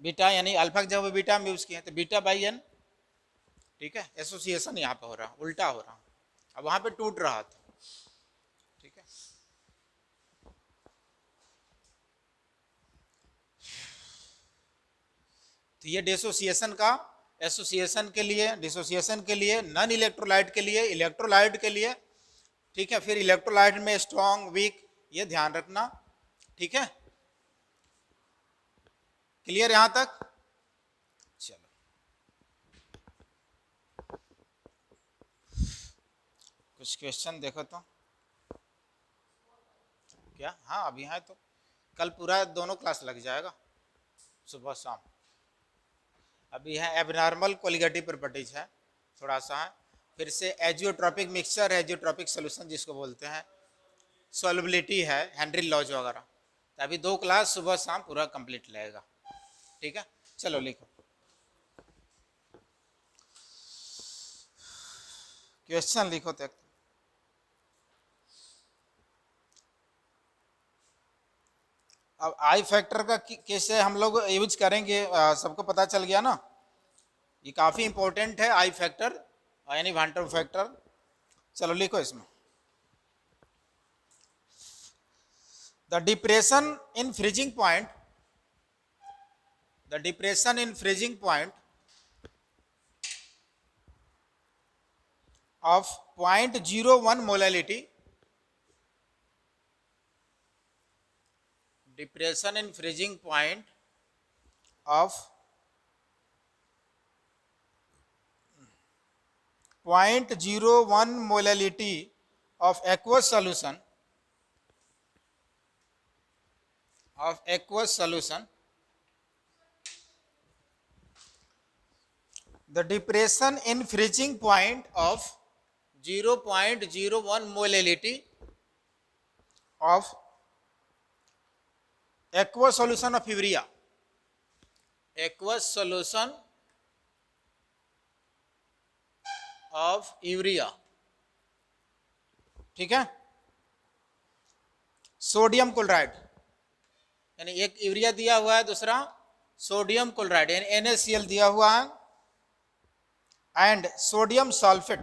बीटा यानी अल्फा की जगह बीटा में यूज किए तो बीटा बाई n, ठीक है, एसोसिएशन यहाँ पे हो रहा, उल्टा हो रहा, अब वहां पे टूट रहा था, ठीक है। तो ये डिसोसिएशन का, एसोसिएशन के लिए, डिसोसिएशन के लिए, नॉन इलेक्ट्रोलाइट के लिए, इलेक्ट्रोलाइट के लिए, ठीक है, फिर इलेक्ट्रोलाइट में स्ट्रॉन्ग वीक, ये ध्यान रखना, ठीक है, क्लियर यहां तक। चलो कुछ क्वेश्चन देखो तो क्या, हाँ अभी है तो कल पूरा दोनों क्लास लग जाएगा, सुबह शाम। अभी है एबनॉर्मल कोलिगेटिव प्रॉपर्टीज है, थोड़ा सा है, फिर से एजियोट्रॉपिक मिक्सचर, एजियोट्रॉपिक सोल्यूशन जिसको बोलते हैं, सॉल्युबिलिटी है, हेनरी लॉज वगैरह, तो अभी 2 क्लास सुबह शाम पूरा कंप्लीट लगेगा, ठीक है। चलो लिखो क्वेश्चन, लिखो तो अब आई फैक्टर का कैसे हम लोग यूज करेंगे, सबको पता चल गया ना, ये काफी इंपॉर्टेंट है आई फैक्टर यानी वान टू फैक्टर। चलो लिखो इसमें, the depression in freezing point, the depression in freezing point of 0.01 molality, depression in freezing point of 0.01 molality of aqueous solution, of aqueous solution, the depression in freezing point of 0.01 molality of aqueous solution of urea, aqueous solution of urea, ठीक है। Sodium chloride यानी एक urea दिया हुआ है, दूसरा sodium chloride यानी NaCl दिया हुआ है, and sodium sulphate,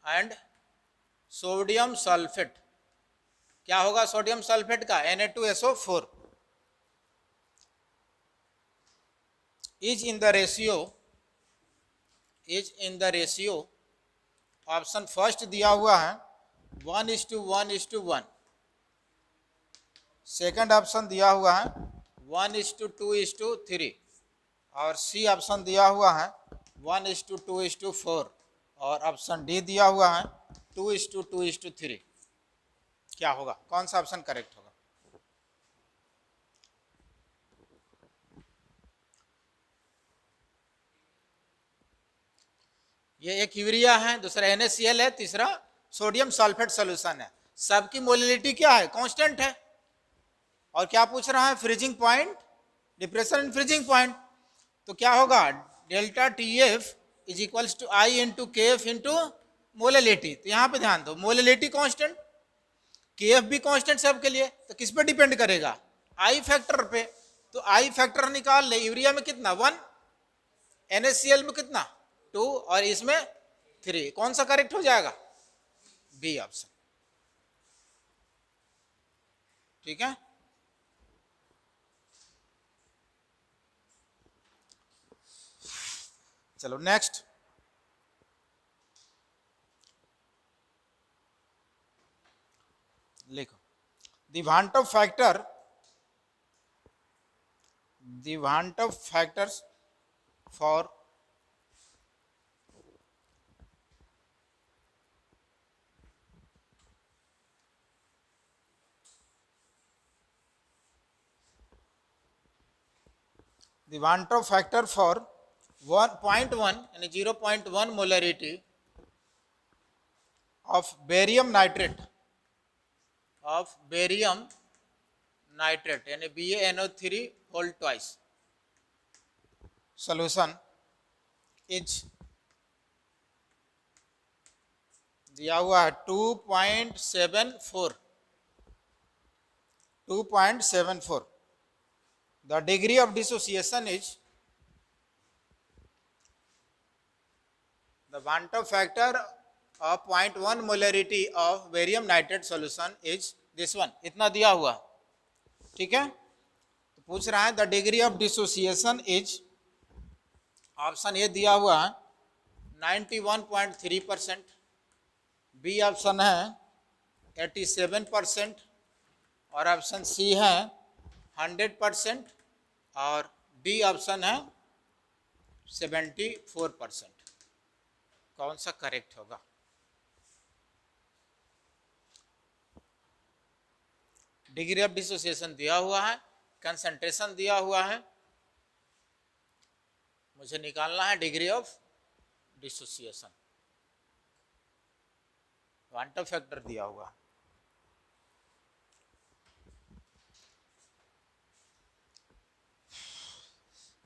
and sodium sulphate, क्या होगा सोडियम सल्फेट का, Na2SO4 is in the ratio, is in the ratio, option first दिया हुआ है 1:1:1, सेकंड ऑप्शन दिया हुआ है 1:2:3, और सी ऑप्शन दिया हुआ है 1:2:4, और ऑप्शन डी दिया हुआ है 2:2:3। क्या होगा, कौन सा ऑप्शन करेक्ट होगा? ये एक यूरिया है, दूसरा NaCl है, तीसरा सोडियम सल्फेट सोल्यूशन है, सबकी मोलिलिटी क्या है, कांस्टेंट है, और क्या पूछ रहा है, freezing point, depression in freezing point, तो क्या होगा, delta TF is equals to I into KF into molality. तो यहाँ पे ध्यान दो, मोलिलिटी कांस्टेंट, KF भी कांस्टेंट सबके लिए, तो किस पे डिपेंड करेगा, आई फैक्टर पे, तो आई फैक्टर निकाल ले, यूरिया में कितना 1, NaCl में कितना 2, और इसमें 3, कौन सा करेक्ट हो जाएगा, बी ऑप्शन, ठीक है। चलो नेक्स्ट, लिखो, the Van't factor, the Van't factors for the Van't factor for 1.1 यानी 0.1 molarity of barium nitrate, of barium nitrate यानी BaNO3 whole twice, solution is दिया हुआ है 2.74 the degree of dissociation is the Bantoff factor of 0.1 molarity of barium nitrate solution is this one. इतना दिया हुआ, ठीक है। तो पूछ रहा है the degree of dissociation is, option A दिया हुआ है 91.3%, बी ऑप्शन है 87% और ऑप्शन सी है 100% और डी ऑप्शन है 74%। कौन सा करेक्ट होगा? डिग्री ऑफ डिसोसिएशन दिया हुआ है, कंसंट्रेशन दिया हुआ है, मुझे निकालना है degree of dissociation. Quantum factor दिया हुआ,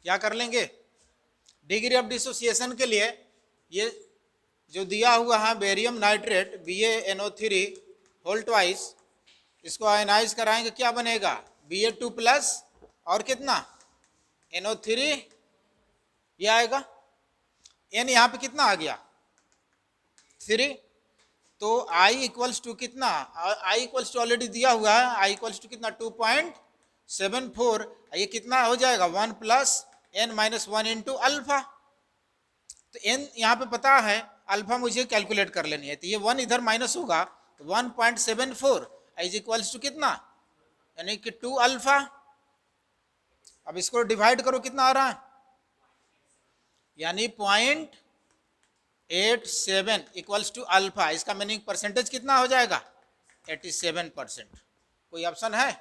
क्या कर लेंगे? डिग्री ऑफ डिसोसिएशन के लिए ये जो दिया हुआ है barium nitrate BaNO3 whole twice, इसको आयनाइज कराएंगे, क्या बनेगा? Ba2 प्लस और कितना NO3 ये आएगा। N यहाँ पे कितना आ गया? 3। तो I इक्वल्स टू कितना? I इक्वल्स टू ऑलरेडी दिया हुआ है, I इक्वल्स टू कितना? 2.74। ये कितना हो जाएगा? 1 plus N minus 1 into alpha. तो N यहाँ पे पता है, अल्फा मुझे कैलकुलेट कर लेनी है, तो ये 1 इधर माइनस होगा, तो 1.74 इज इक्वल्स टू कितना? यानी कि 2 अल्फा। अब इसको डिवाइड करो, कितना आ रहा है? यानी 0.87 इक्वल्स टू अल्फा। इसका मीनिंग परसेंटेज कितना हो जाएगा? 87%। कोई ऑप्शन है?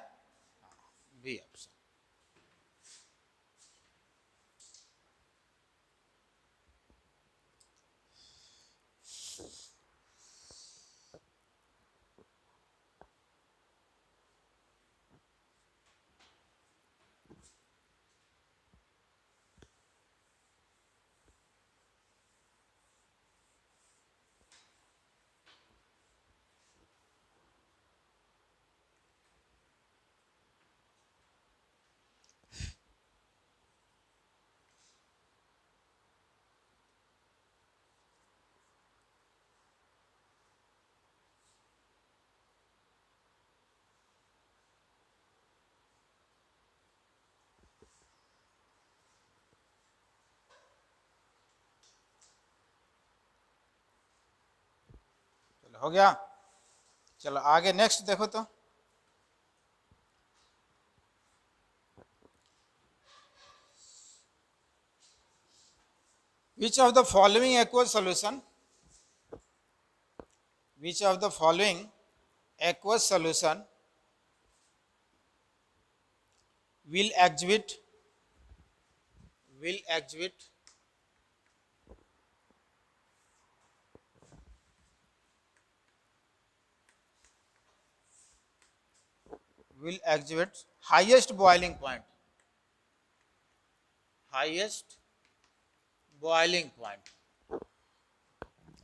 B option. हो गया। चलो आगे नेक्स्ट देखो तो, which of the following aqueous solution will exhibit highest boiling point?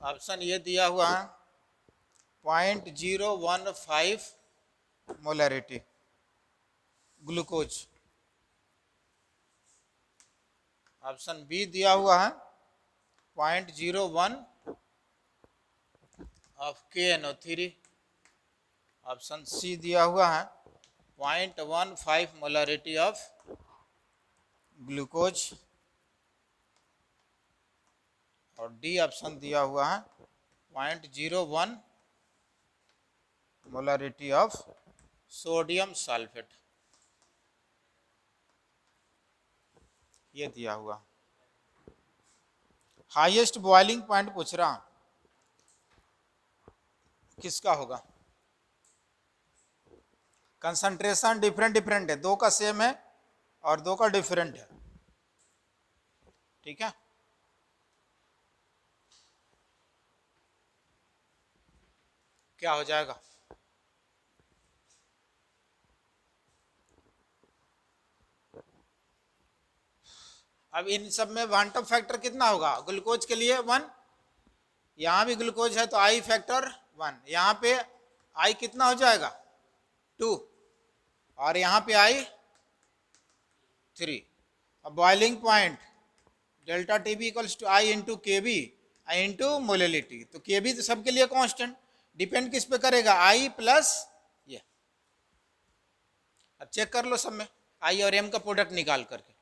Option ये दिया हुआ है 0.015 मोलरिटी ग्लूकोज। ऑप्शन बी दिया हुआ है 0.01 ऑफ KNO3। ऑप्शन सी दिया हुआ है 0.15 मोलरिटी ऑफ ग्लूकोज और डी ऑप्शन दिया हुआ है 0.01 मोलरिटी ऑफ सोडियम सल्फेट, ये दिया हुआ। हाईएस्ट बॉइलिंग पॉइंट पूछ रहा, किसका होगा? कंसंट्रेशन डिफरेंट है, दो का सेम है और दो का डिफरेंट है, ठीक है। क्या हो जाएगा? अब इन सब में क्वांटम फैक्टर कितना होगा? ग्लूकोज के लिए 1, यहाँ भी ग्लूकोज है तो आई फैक्टर 1, यहाँ पे आई कितना हो जाएगा? 2, और यहाँ पे आई 3। अब boiling point delta T B equals to I into K B I into molality. तो के बी तो सबके लिए कांस्टेंट, डिपेंड किस पे करेगा? आई प्लस ये। अब चेक कर लो सब में आई और एम का प्रोडक्ट निकाल करके।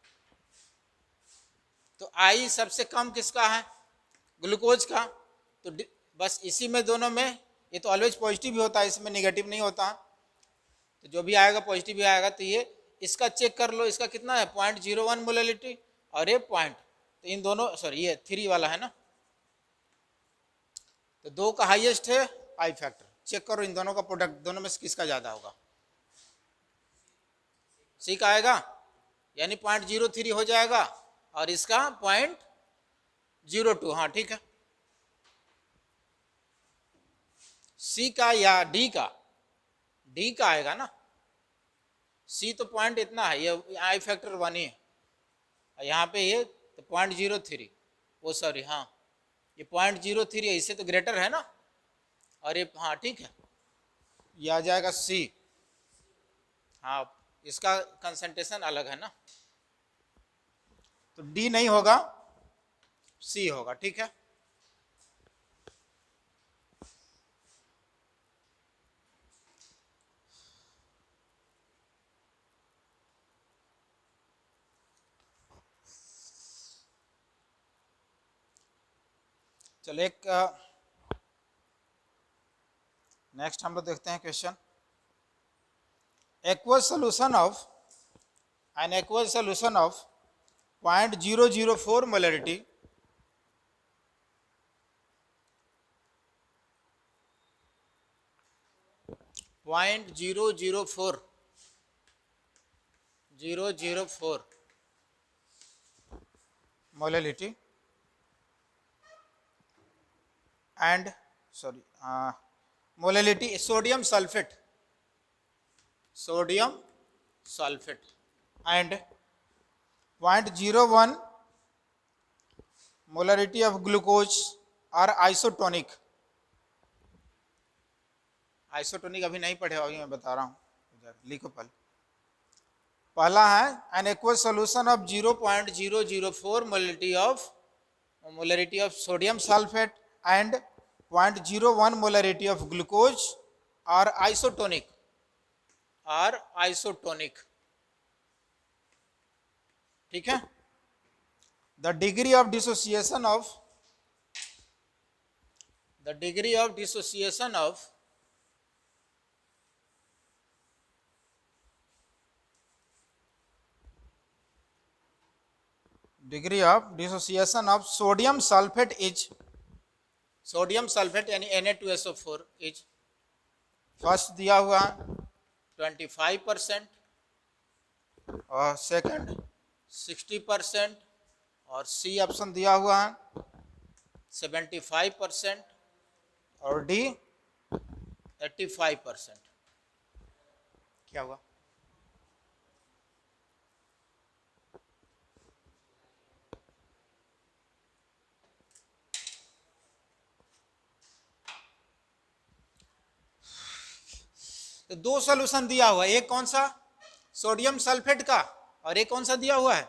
तो आई सबसे कम किसका है? ग्लूकोज का। तो बस इसी में दोनों में, ये तो ऑलवेज पॉजिटिव ही होता है, इसमें नेगेटिव नहीं होता। तो जो भी आएगा पॉजिटिव ही आएगा। तो ये इसका चेक कर लो, इसका कितना है? 0.01 मोलैलिटी, और ये पॉइंट, तो इन दोनों, सॉरी ये 3 वाला है ना, तो 2 का हाईएस्ट है आई फैक्टर। चेक करो इन दोनों का प्रोडक्ट, दोनों में से किसका ज्यादा होगा? सी का आएगा, यानी 0.03 हो जाएगा, और इसका 0.02। हाँ ठीक है, सी का या डी का? डी का आएगा ना, सी तो पॉइंट इतना है, ये आई फैक्टर 1 ही है, यहाँ पे ये तो 0.03, वो सॉरी हाँ ये 0.03 है, इससे तो ग्रेटर है ना, और ये हाँ ठीक है, ये आ जाएगा सी। हाँ इसका कंसंट्रेशन अलग है ना, तो डी नहीं होगा, सी होगा। ठीक है, चलो एक नेक्स्ट हम लोग देखते हैं question. Aqueous solution of an aqueous solution of 0.004 molarity point 004 molarity and sorry molality sodium sulfate and 0.01 molarity of glucose are isotonic अभी नहीं पढ़े, अभी मैं बता रहा हूँ, लिखो पहला है an aqueous solution of 0.004 molarity of sodium sulfate and 0.01 molarity of glucose are isotonic ठीक है। the degree of dissociation of degree of dissociation of sodium sulfate is यानी Na2SO4 इज फर्स्ट दिया हुआ 25% और सेकंड 60% और सी ऑप्शन दिया हुआ है 75% और डी 85%। क्या हुआ? तो 2 सॉल्यूशन दिया हुआ है, एक कौन सा? सोडियम सल्फेट का, और एक कौन सा दिया हुआ है?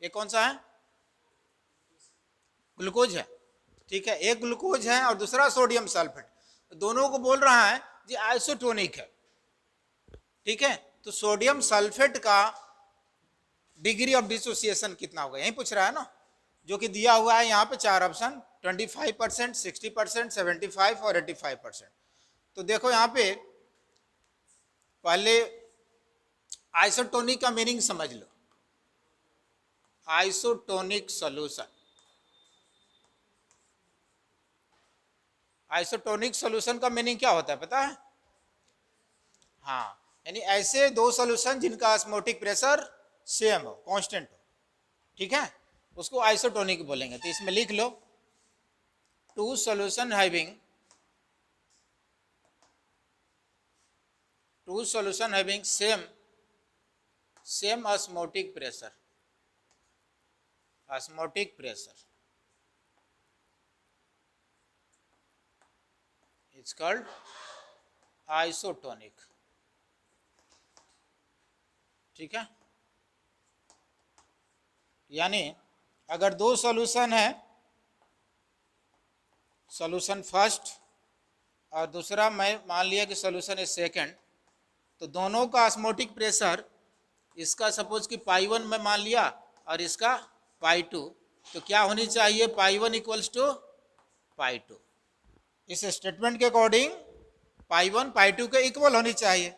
एक कौन सा है? ग्लूकोज है। ठीक है, एक ग्लूकोज है और दूसरा सोडियम सल्फेट, तो दोनों को बोल रहा है जी आइसोटोनिक है। ठीक है, तो सोडियम सल्फेट का डिग्री ऑफ डिसोसिएशन कितना होगा, यही पूछ रहा है ना, जो कि दिया हुआ है यहाँ पे 4 ऑप्शन 25%, 60%, 75 और 85%। तो देखो यहाँ पे पहले आइसोटोनिक का मीनिंग समझ लो। आइसोटोनिक सॉल्यूशन, आइसोटोनिक सॉल्यूशन का मीनिंग क्या होता है पता है? हाँ, यानी ऐसे 2 सॉल्यूशन जिनका ऑस्मोटिक प्रेशर सेम हो, कांस्टेंट हो। ठीक है, उसको आइसोटोनिक बोलेंगे। तो इसमें लिख लो 2 solution having same osmotic pressure, osmotic pressure is called isotonic. ठीक है, यानी अगर दो सॉल्यूशन है, सॉल्यूशन फर्स्ट और दूसरा मैं मान लिया कि सॉल्यूशन है सेकंड, तो दोनों का ऑस्मोटिक प्रेशर, इसका सपोज कि पाई 1 में मान लिया और इसका पाई 2, तो क्या होनी चाहिए, पाई 1 इक्वल्स टू पाई 2। इस स्टेटमेंट के अकॉर्डिंग पाई 1 पाई 2 के इक्वल होनी चाहिए।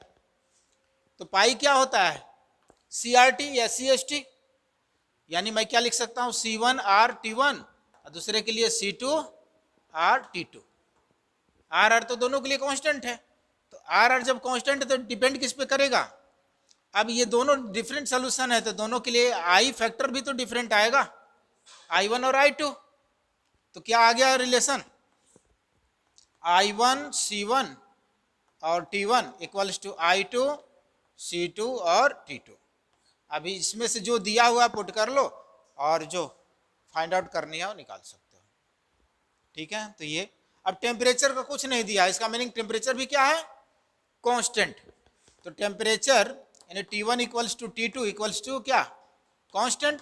तो पाई क्या होता है, CRT या CST, यानी मैं क्या लिख सकता हूँ, C1R_T1 और दूसरे के लिए C2R_T2। R तो दोनों के लिए कांस्टेंट है, तो R जब कांस्टेंट है तो डिपेंड किस पे करेगा। अब ये दोनों डिफरेंट सॉल्यूशन है तो दोनों के लिए I फैक्टर भी तो डिफरेंट आएगा, I1 और I2। तो क्या आ गया रिलेशन, I1 C1 और T1 equals to I2 C2 और T2। अभी इसमें से जो दिया हुआ पुट कर लो और जो फाइंड आउट करनी है वो निकाल सकते हो। ठीक है, तो ये अब टेम्परेचर का कुछ नहीं दिया, इसका मीनिंग टेम्परेचर भी क्या है, कांस्टेंट। तो टेम्परेचर यानी T1 equals to T2 equals to क्या, कांस्टेंट।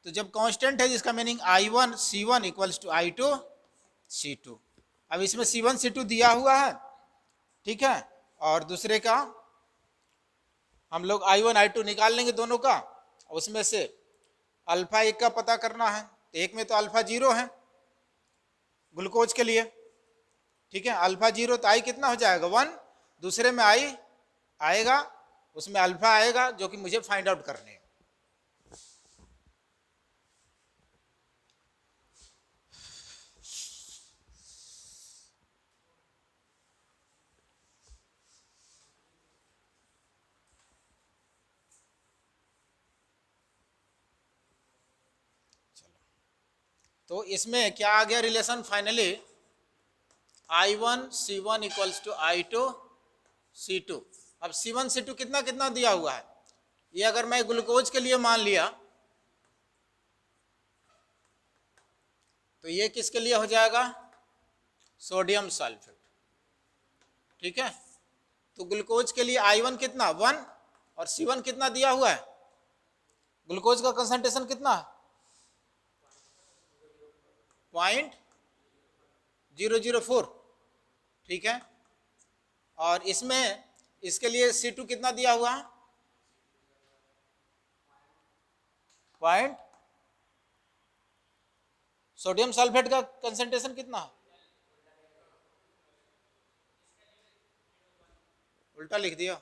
तो जब कांस्टेंट है जिसका meaning I1 C1 equals to I2 C2। अब इसमें C1 C2 दिया हुआ है, ठीक है, और दूसरे का हम लोग I1 I2 निकाल लेंगे दोनों का। उसमें से अल्फा एक का पता करना है, तो एक में तो अल्फा 0 है ग्लूकोज के लिए, ठीक है, अल्फा 0 तो I कितना हो जाएगा 1, दूसरे में I आएगा, उसमें अल्फा आएगा जो कि मुझे फाइंड आउट करने है। तो इसमें क्या आ गया relation finally, I1 C1 equals to I2 C2। अब C1 C2 कितना कितना दिया हुआ है, ये अगर मैं ग्लूकोज के लिए मान लिया तो ये किसके लिए हो जाएगा, सोडियम सल्फेट। ठीक है, तो ग्लूकोज के लिए I1 कितना 1 और C1 कितना दिया हुआ है, ग्लूकोज का कंसंट्रेशन कितना 0.004। ठीक है, और इसमें इसके लिए C2 कितना दिया हुआ है, पॉइंट, सोडियम सल्फेट का कंसंट्रेशन कितना है, उल्टा लिख दिया,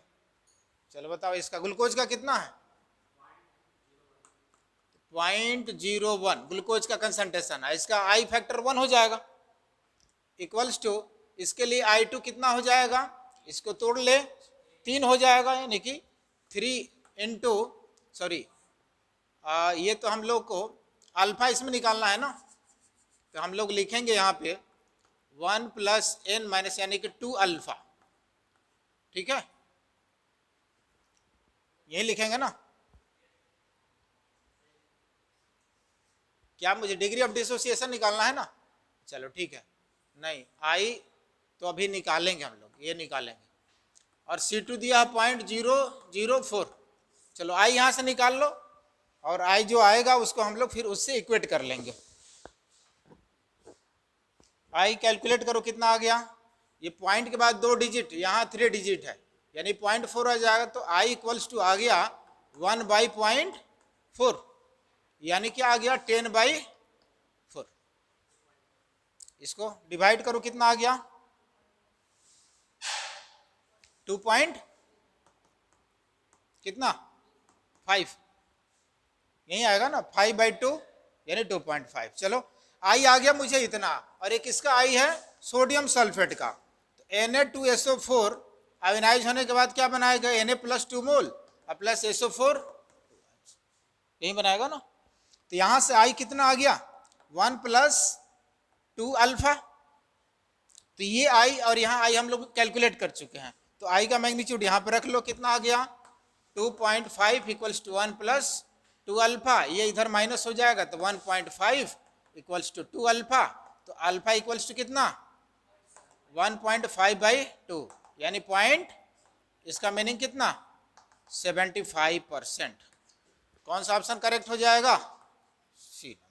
चलो बताओ इसका ग्लूकोज का कितना है 0.01 ग्लूकोज का कंसंट्रेशन है, इसका I फैक्टर 1 हो जाएगा, इक्वल्स टू इसके लिए I2 कितना हो जाएगा, इसको तोड़ ले 3 हो जाएगा, यानी कि 3 इंटू सॉरी ये तो हम लोग को अल्फा इसमें निकालना है ना, तो हम लोग लिखेंगे यहाँ पे 1 प्लस n माइनस यानी कि 2 अल्फा। ठीक है, यही लिखेंगे ना, क्या मुझे डिग्री ऑफ डिसोसिएशन निकालना है ना, चलो ठीक है, नहीं I तो अभी निकालेंगे हम लोग, ये निकालेंगे, और C2 दिया 0.004, चलो I यहाँ से निकाल लो और I जो आएगा उसको हम लोग फिर उससे इक्वेट कर लेंगे। I कैलकुलेट करो कितना आ गया, ये पॉइंट के बाद 2 डिजिट, यहाँ 3 डिजिट है, यानी 0.4 आ जाएगा, तो I इक्वल्स टू आ गया 1/0.4, यानी क्या आ गया 10/4। इसको डिवाइड करो कितना आ गया 2 पॉइंट कितना 5, यही आएगा ना 5/2 यानी 2.5। चलो I आ गया मुझे इतना, और एक इसका I है सोडियम सल्फेट का, तो Na2SO4 आयोनाइज होने के बाद क्या बनाएगा Na+2 मोल और प्लस SO4 यही बनाएगा ना, तो यहां से I कितना आ गया 1 + 2 अल्फा, तो ये I और यहाँ I हम लोग कैलकुलेट कर चुके हैं, तो I का मैग्नीट्यूड यहाँ पे रख लो कितना आ गया 2.5 = 1 + 2 अल्फा, ये इधर माइनस हो जाएगा तो 1.5 इक्वल्स टू 2 अल्फा, तो अल्फा इक्वल्स टू कितना 1.5/2, यानी पॉइंट, इसका मीनिंग कितना 75%। कौन सा ऑप्शन करेक्ट हो जाएगा, सी नंबर।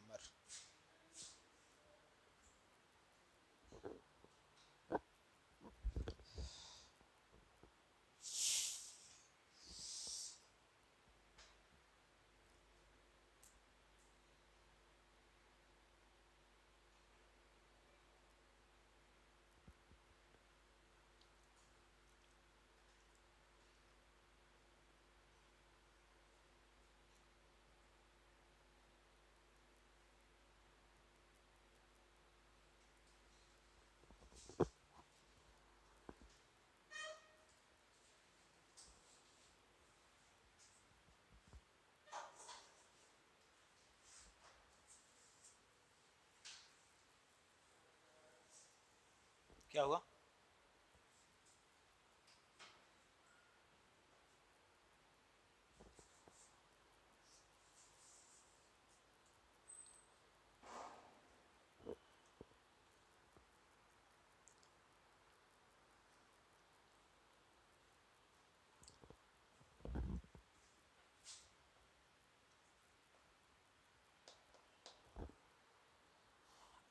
क्या हुआ,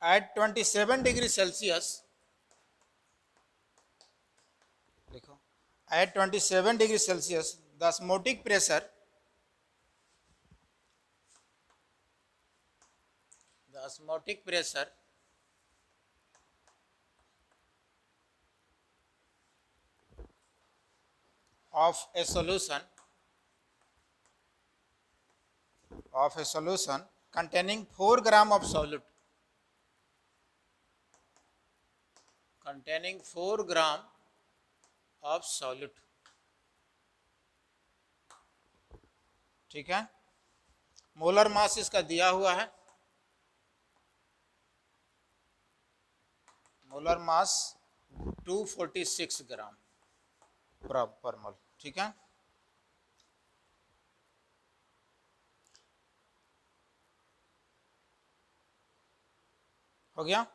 at 27 डिग्री सेल्सियस, देखो at 27 degree Celsius the osmotic pressure, the osmotic pressure of a solution containing 4 gram of solute, containing 4 gram of solute, ठीक है। मोलर मास इसका दिया हुआ है, मोलर मास 246 ग्राम पर मोल, ठीक है। हो गया,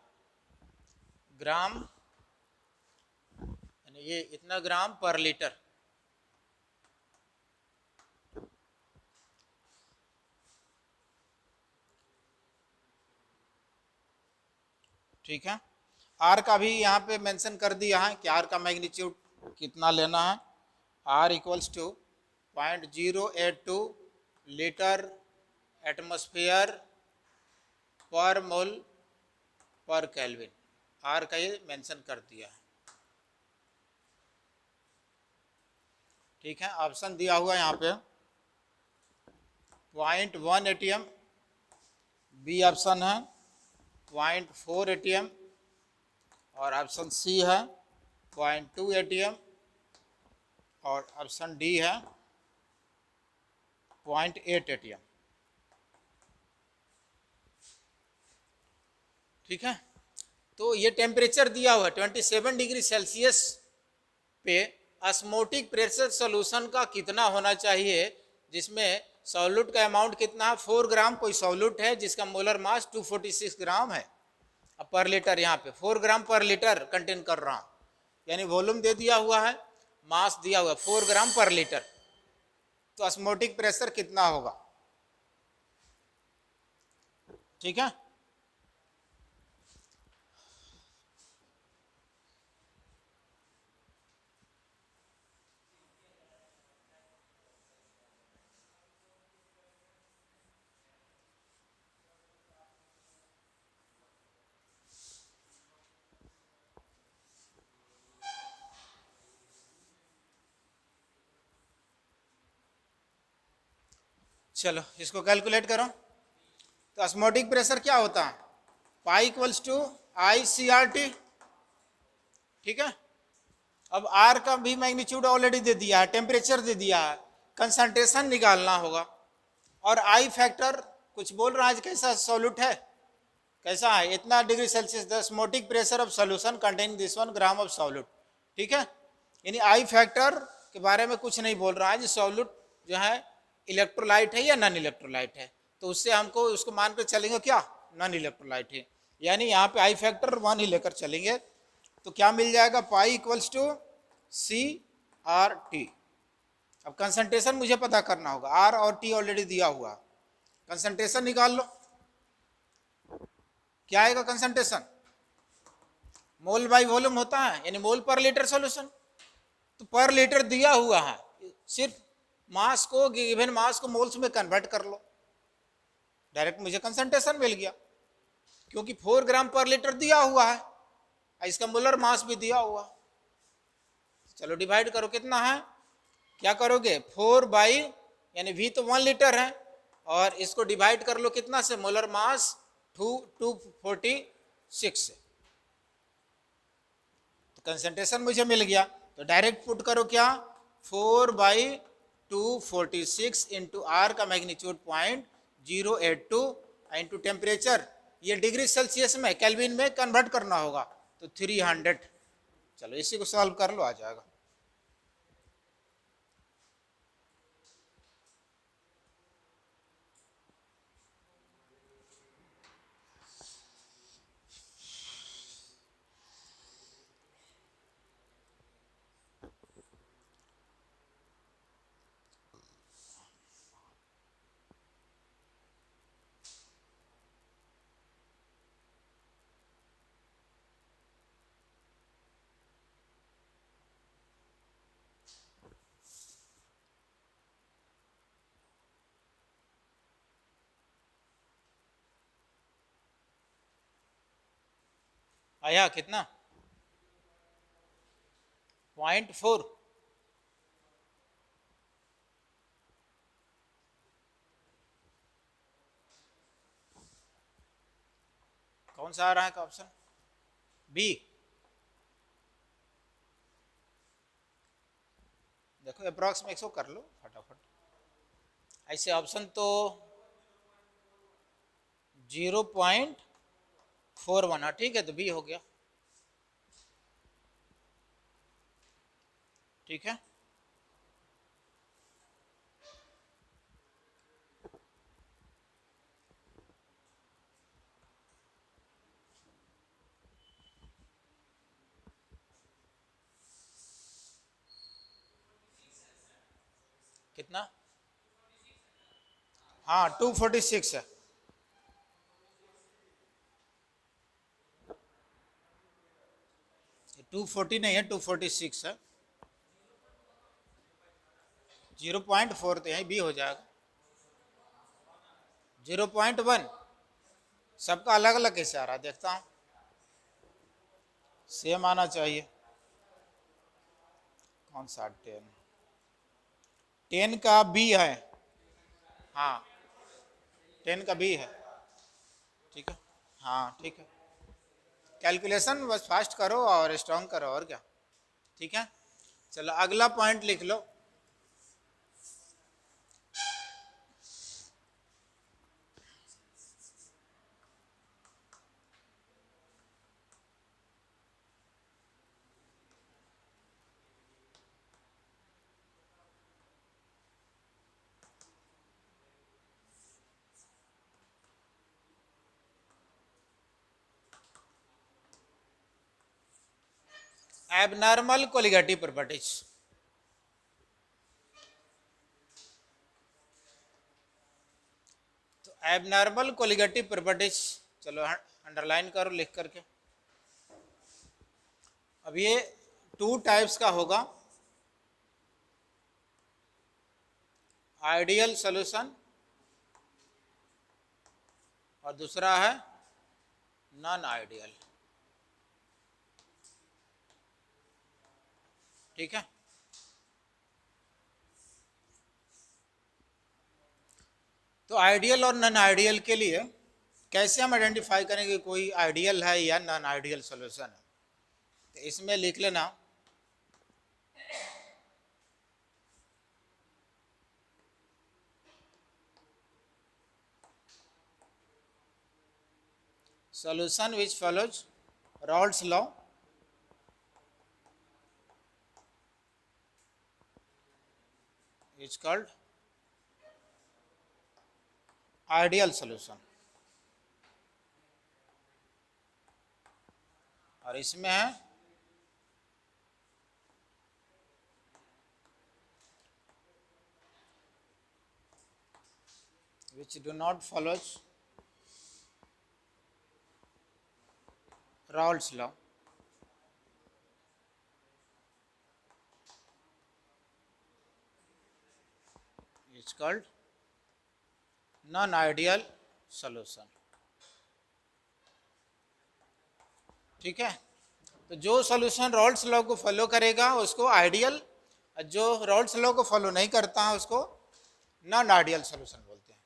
ग्राम यानी ये इतना ग्राम पर लीटर, ठीक है। आर का भी यहाँ पे मेंशन कर दिया है कि आर का मैग्नीट्यूड कितना लेना है, R equals to 0.082 litre atmosphere पर मोल पर केल्विन, आर का ये मेंशन कर दिया है, ठीक है। ऑप्शन दिया हुआ यहाँ पे 0.1 एटीएम, बी ऑप्शन है 0.4 एटीएम, और ऑप्शन सी है 0.2 एटीएम, और ऑप्शन डी है 0.8 एटीएम, ठीक है। तो ये टेम्परेचर दिया हुआ है 27 डिग्री सेल्सियस पे ऑस्मोटिक प्रेशर सॉल्यूशन का कितना होना चाहिए, जिसमें सॉल्यूट का अमाउंट कितना है 4 ग्राम, कोई सॉल्यूट है जिसका मोलर मास 246 ग्राम है, अब पर लीटर यहाँ पे 4 ग्राम पर लीटर कंटेन कर रहा हूँ, यानी वॉल्यूम दे दिया हुआ है, मास दिया हुआ है 4 ग्राम पर लीटर, तो ऑस्मोटिक प्रेशर कितना होगा, ठीक है। चलो इसको कैलकुलेट करो, तो ऑस्मोटिक प्रेशर क्या होता है, पाई इक्वल्स टू ICRT, ठीक है। अब आर का भी मैग्नीट्यूड ऑलरेडी दे दिया है, टेम्परेचर दे दिया है, कंसंट्रेशन निकालना होगा, और आई फैक्टर कुछ बोल रहा है कैसा सॉल्यूट है, कैसा है, इतना degree Celsius the osmotic pressure of solution containing this 1 gram of solute, ठीक है। यानी आई फैक्टर के बारे में कुछ नहीं बोल रहा है, जो सॉल्यूट जो है इलेक्ट्रोलाइट है या नॉन इलेक्ट्रोलाइट है, तो उससे हमको उसको मान कर चलेंगे क्या, नॉन इलेक्ट्रोलाइट है, यानी यहाँ पे आई फैक्टर 1 ही लेकर चलेंगे। तो क्या मिल जाएगा, पाई इक्वल्स टू CRT। अब कंसंट्रेशन मुझे पता करना होगा, R और T ऑलरेडी दिया हुआ, कंसंट्रेशन निकाल लो। क्या आएगा कंसंट्रेशन, मोल बाई वॉल्यूम होता है, यानी मोल पर लीटर सॉल्यूशन। तो पर लीटर दिया हुआ है, सिर्फ मास को, गिवन मास को मोल्स में कन्वर्ट कर लो, डायरेक्ट मुझे कंसंट्रेशन मिल गया, क्योंकि 4 ग्राम पर लीटर दिया हुआ है, इसका मोलर मास भी दिया हुआ। चलो डिवाइड करो, कितना है, क्या करोगे 4 बाई, यानी V तो 1 लीटर है, और इसको डिवाइड कर लो कितना से, मोलर मास 246 से, तो कंसंट्रेशन मुझे मिल गया। तो डायरेक्ट पुट करो क्या, 4/246 इंटू आर का मैग्नीट्यूड 0.082 इंटू टेम्परेचर, ये डिग्री सेल्सियस में, केल्विन में कन्वर्ट करना होगा, तो 300। चलो इसी को सॉल्व कर लो, आ जाएगा। आया कितना, 0.4, कौन सा आ रहा है का ऑप्शन, बी। देखो अप्रॉक्स में 100 कर लो फटाफट, ऐसे ऑप्शन तो 0.41, ठीक है, तो बी हो गया, ठीक है। कितना, हाँ 246 है, ये 240 नहीं है, 246 है, 0.4 तो यही बी हो जाएगा, 0.1 सबका अलग अलग कैसे आ रहा है, देखता हूँ, सेम आना चाहिए, कौन सा 10 का बी है, हाँ 10 का बी है, ठीक है, हाँ ठीक है, कैलकुलेशन बस फास्ट करो और स्ट्रॉन्ग करो, और क्या, ठीक है। चलो अगला पॉइंट लिख लो, एबनॉर्मल कोलिगेटिव प्रॉपर्टीज। तो एबनॉर्मल कोलिगेटिव प्रॉपर्टीज, चलो अंडरलाइन करो लिख करके। अब ये 2 टाइप्स का होगा, आइडियल सॉल्यूशन और दूसरा है नॉन आइडियल, ठीक है। तो आइडियल और नॉन आइडियल के लिए कैसे हम आइडेंटिफाई करेंगे कोई आइडियल है या नॉन आइडियल सॉल्यूशन है, तो इसमें लिख लेना solution which follows Raoult's law is called ideal solution, और इसमें है which do not follows Raoult's law. It's called non-ideal solution. ठीक है, तो जो सॉल्यूशन रॉल्स लॉ को फॉलो करेगा उसको आइडियल, जो रॉल्स लॉ को फॉलो नहीं करता है उसको नॉन आइडियल सॉल्यूशन बोलते हैं।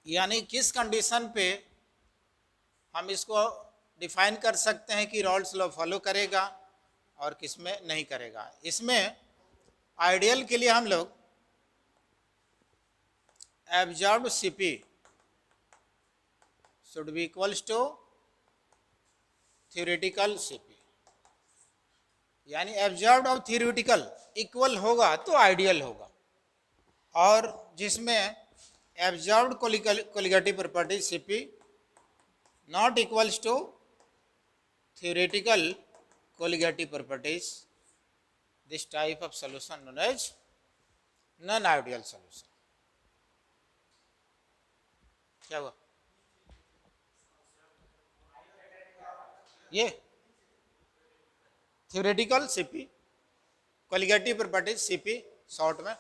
यानी किस कंडीशन पे हम इसको डिफाइन कर सकते हैं कि रॉल्स लॉ फॉलो करेगा और किस में नहीं करेगा। इसमें आइडियल के लिए हम लोग absorbed CP should be equals to theoretical CP, यानी एब्जॉर्ब्ड और थ्योरेटिकल इक्वल होगा तो आइडियल होगा, और जिसमें absorbed colligative property CP not equals to theoretical colligative properties, this type of solution known as non-ideal solution. क्या हुआ ये theoretical CP colligative properties CP short में,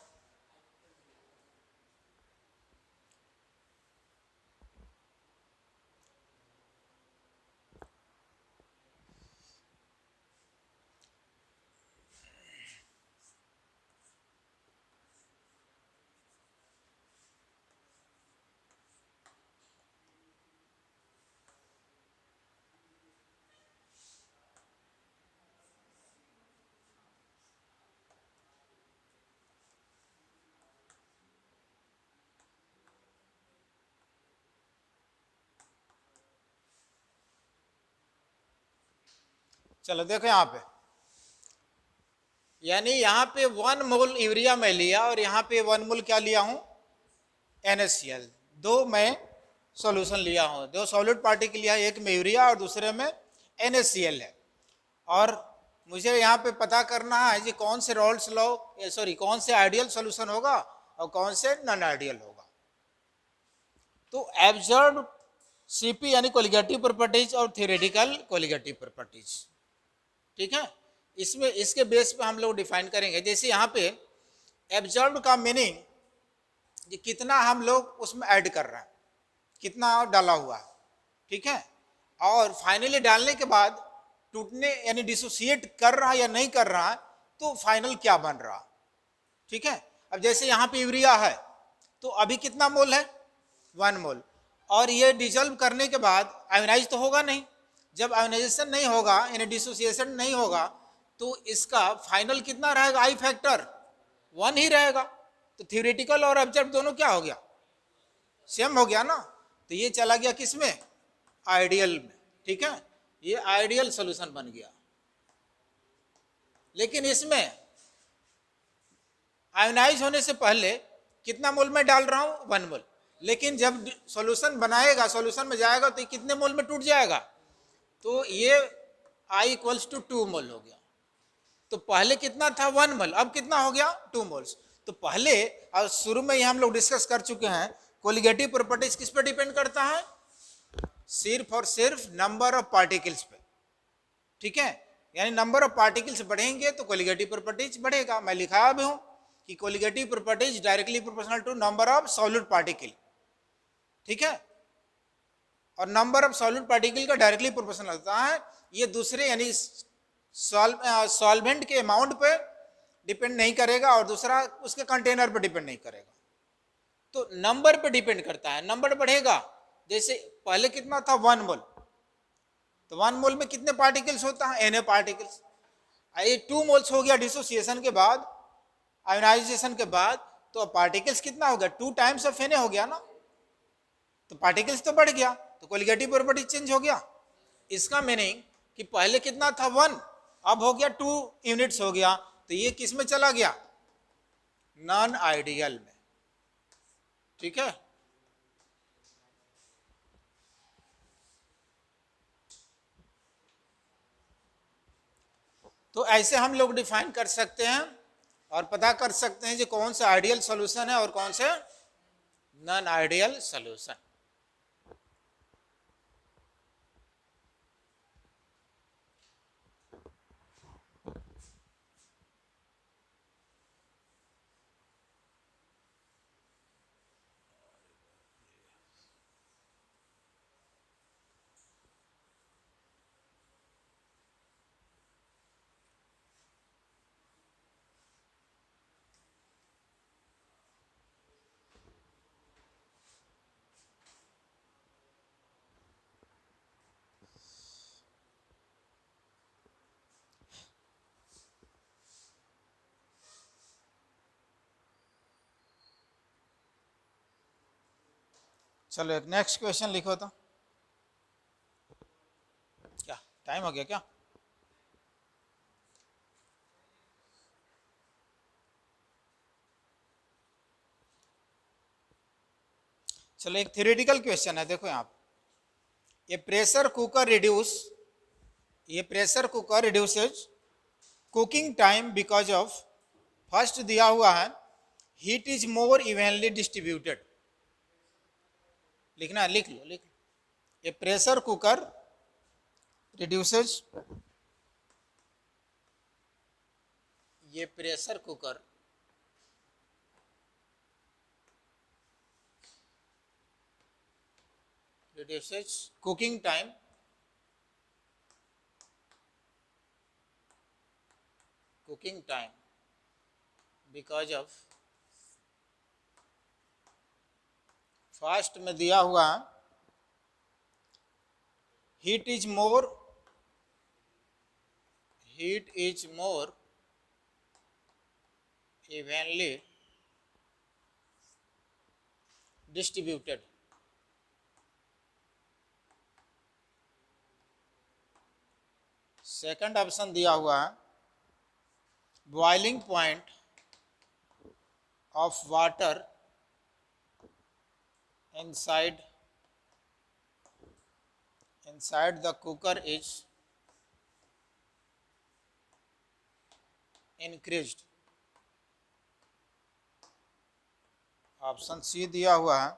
चलो देखो यहाँ पे, यानी यहाँ पे 1 मोल यूरिया मैं लिया और यहाँ पे 1 मोल क्या लिया हूँ NaCl, दो मैं सॉल्यूशन लिया हूँ, दो सॉलिड पार्टिकल लिया, एक में यूरिया और दूसरे में NaCl है, और मुझे यहाँ पे पता करना है कि कौन से रॉल्स लॉ कौन से आइडियल सॉल्यूशन होगा और कौन से नॉन आइडियल होगा। तो एब्जॉर्ब सीपी यानी कोलिगेटिव प्रॉपर्टीज और थ्योरेटिकल कोलिगेटिव प्रॉपर्टीज, ठीक है, इसमें इसके बेस पे हम लोग डिफाइन करेंगे। जैसे यहाँ पे एब्जॉर्ब का मीनिंग कि कितना हम लोग उसमें ऐड कर रहे हैं, कितना डाला हुआ है, ठीक है, और फाइनली डालने के बाद टूटने यानी डिसोसिएट कर रहा है या नहीं कर रहा है, तो फाइनल क्या बन रहा, ठीक है। अब जैसे यहाँ पे यूरिया है तो अभी कितना मोल है 1 मोल, और ये डिजोल्व करने के बाद आयोनाइज तो होगा नहीं, जब आयोनाइजेशन नहीं होगा यानी डिसोसिएशन नहीं होगा तो इसका फाइनल कितना रहेगा, आई फैक्टर 1 ही रहेगा। तो थ्योरेटिकल और ऑब्जर्व दोनों क्या हो गया, सेम हो गया ना, तो ये चला गया किसमें, आइडियल में, ठीक है, ये आइडियल सॉल्यूशन बन गया। लेकिन इसमें आयोनाइज होने से पहले कितना मोल में डाल रहा हूं 1 मोल, लेकिन जब सॉल्यूशन बनाएगा, सॉल्यूशन में जाएगा तो कितने मोल में टूट जाएगा, तो ये I इक्वल्स टू 2 मोल हो गया। तो पहले कितना था 1 मोल, अब कितना हो गया 2 मोल्स। तो पहले और शुरू में ही हम लोग डिस्कस कर चुके हैं, कोलिगेटिव प्रॉपर्टीज किस पे डिपेंड करता है, सिर्फ और सिर्फ नंबर ऑफ पार्टिकल्स पे, ठीक है, यानी नंबर ऑफ पार्टिकल्स बढ़ेंगे तो कोलिगेटिव प्रॉपर्टीज बढ़ेगा। मैं लिखा भी हूं कि colligative properties directly proportional to number of solid particle, ठीक है, और नंबर ऑफ सॉलिड पार्टिकल का डायरेक्टली प्रोपोर्शनल होता है। ये दूसरे यानी सॉल्वेंट के अमाउंट पे डिपेंड नहीं करेगा और दूसरा उसके कंटेनर पे डिपेंड नहीं करेगा, तो नंबर पे डिपेंड करता है, नंबर बढ़ेगा। जैसे पहले कितना था 1 मोल, तो 1 मोल में कितने पार्टिकल्स होता है Na पार्टिकल्स, ये 2 मोल्स हो गया डिसोसिएशन के बाद, आयोनाइजेशन के बाद तो पार्टिकल्स कितना हो गया, 2 टाइम्स ऑफ Na हो गया ना, तो पार्टिकल्स तो बढ़ गया, तो कोलिगेटिव प्रॉपर्टी चेंज हो गया। इसका मीनिंग कि पहले कितना था 1, अब हो गया 2 यूनिट्स हो गया, तो ये किस में चला गया, नॉन आइडियल में। ठीक है, तो ऐसे हम लोग डिफाइन कर सकते हैं और पता कर सकते हैं कि कौन सा आइडियल सॉल्यूशन है और कौन से नॉन आइडियल सॉल्यूशन। चलो एक नेक्स्ट क्वेश्चन लिखो तो। क्या टाइम हो गया क्या? चलो एक थ्योरेटिकल क्वेश्चन है, देखो यहाँ ये pressure cooker reduces cooking time because of, first दिया हुआ है heat is more evenly distributed, लिखना है, लिख लो। ये प्रेशर कुकर रिड्यूसेज, ये pressure cooker reduces cooking time because of, first में दिया हुआ heat is more evenly distributed, second option दिया हुआ है boiling point of water inside the cooker is increased। Option C दिया हुआ है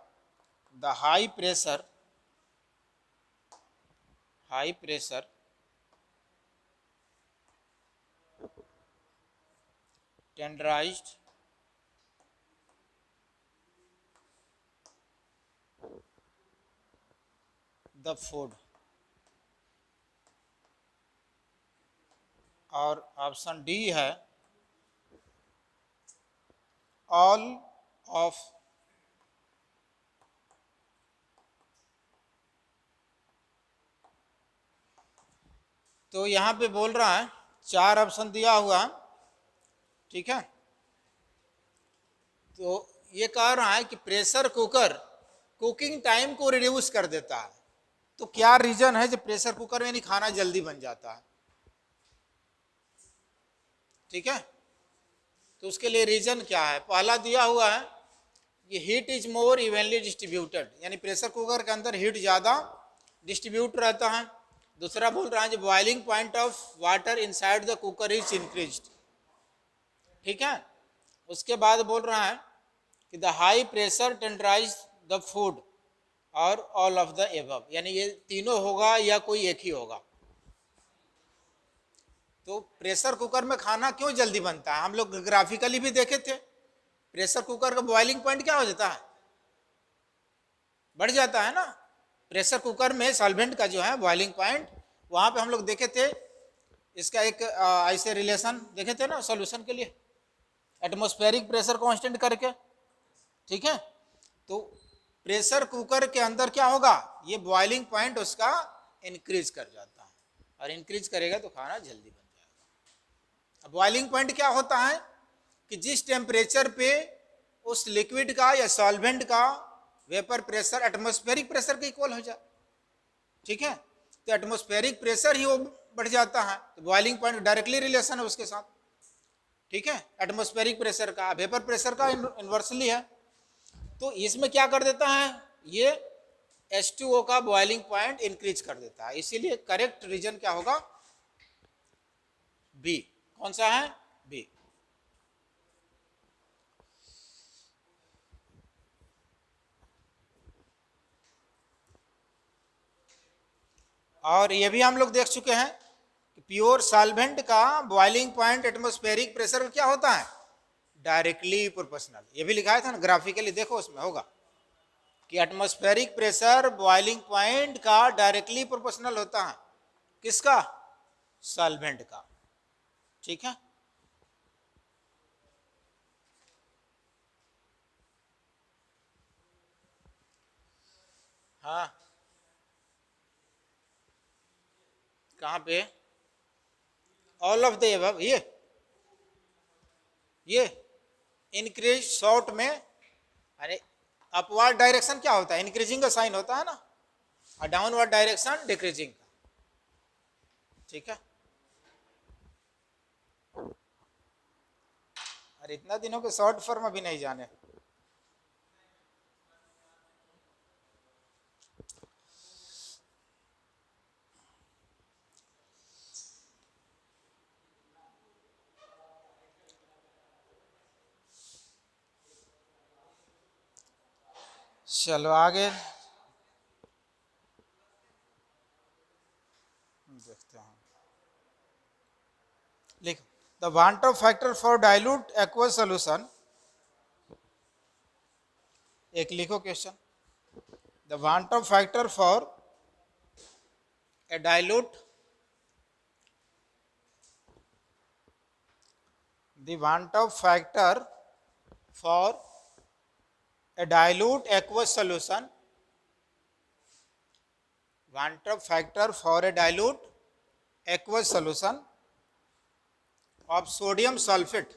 the high pressure tenderized the food, और ऑप्शन डी है ऑल ऑफ तो यहाँ पे बोल रहा है 4 ऑप्शन दिया हुआ, ठीक है। तो ये कह रहा है कि प्रेशर कुकर कुकिंग टाइम को रिड्यूस कर देता है, तो क्या रीजन है जो प्रेशर कुकर में नहीं खाना जल्दी बन जाता है, ठीक है। तो उसके लिए रीजन क्या है, पहला दिया हुआ है कि heat is more evenly distributed, यानी प्रेशर कुकर के अंदर हीट ज़्यादा डिस्ट्रीब्यूट रहता है। दूसरा बोल रहा है जो boiling point of water inside the cooker is increased, ठीक है। उसके बाद बोल रहा है कि the high pressure tenderise the food और ऑल ऑफ द एबव, यानी ये तीनों होगा या कोई एक ही होगा। तो प्रेशर कुकर में खाना क्यों जल्दी बनता है, हम लोग ग्राफिकली भी देखे थे, प्रेशर कुकर का बॉइलिंग पॉइंट क्या हो जाता है, बढ़ जाता है ना। प्रेशर कुकर में सॉल्वेंट का जो है बॉइलिंग पॉइंट, वहाँ पे हम लोग देखे थे, इसका एक ऐसे रिलेशन देखे थे ना सॉल्यूशन के लिए, एटमॉस्फेरिक प्रेशर कांस्टेंट करके, ठीक है। तो प्रेशर कुकर के अंदर क्या होगा, ये बॉइलिंग पॉइंट उसका इंक्रीज कर जाता है, और इंक्रीज करेगा तो खाना जल्दी बन जाएगा। अब बॉइलिंग पॉइंट क्या होता है, कि जिस टेम्परेचर पे उस लिक्विड का या सॉल्वेंट का वेपर प्रेशर एटमॉस्फेरिक प्रेशर के इक्वल हो जाए, ठीक है, तो एटमॉस्फेरिक प्रेशर ही वो बढ़ जाता है, तो बॉइलिंग पॉइंट डायरेक्टली रिलेशन है उसके साथ, ठीक है, एटमॉस्फेरिक प्रेशर का वेपर प्रेशर का इन्वर्सली है। तो इसमें क्या कर देता है, ये H2O का बॉइलिंग पॉइंट इंक्रीज कर देता है, इसीलिए करेक्ट रीजन क्या होगा, बी। कौन सा है, बी। और ये भी हम लोग देख चुके हैं कि प्योर सॉल्वेंट का बॉइलिंग पॉइंट एटमॉस्फेरिक प्रेशर क्या होता है, डायरेक्टली प्रोपोर्शनल। ये भी लिखा था ना ग्राफिकली, देखो उसमें होगा कि एटमॉस्फेरिक प्रेशर बॉइलिंग पॉइंट का डायरेक्टली प्रोपोर्शनल होता है, किसका, सॉल्वेंट का, ठीक है। हाँ, कहाँ पे, ऑल ऑफ द अबव, ये इंक्रीज शॉर्ट में, अरे अपवर्ड डायरेक्शन क्या होता है, इंक्रीजिंग का साइन होता है ना, और डाउनवर्ड डायरेक्शन डिक्रीजिंग का, ठीक है। अरे इतना दिनों के शॉर्ट फॉर्म अभी नहीं जाने। चलो आगे देखते हैं, लिखो the want Hoff factor for dilute aqueous solution, एक लिखो question, the want Hoff factor for a dilute, the want Hoff factor for a dilute aqueous solution, want of factor for a dilute aqueous solution of sodium sulfate,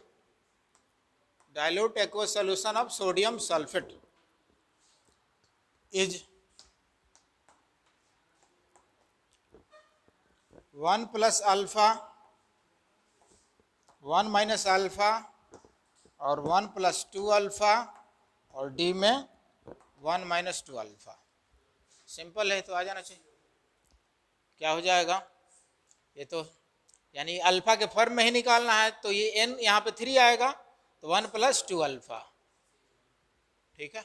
dilute aqueous solution of sodium sulfate is 1 plus alpha 1 minus alpha और 1 plus 2 alpha और D में 1 minus 2 alpha. Simple है, तो आ जाना चाहिए, क्या हो जाएगा, ये तो यानी अल्फा के फॉर्म में ही निकालना है, तो ये n यहाँ पे 3 आएगा, तो 1 plus 2 अल्फा, ठीक है।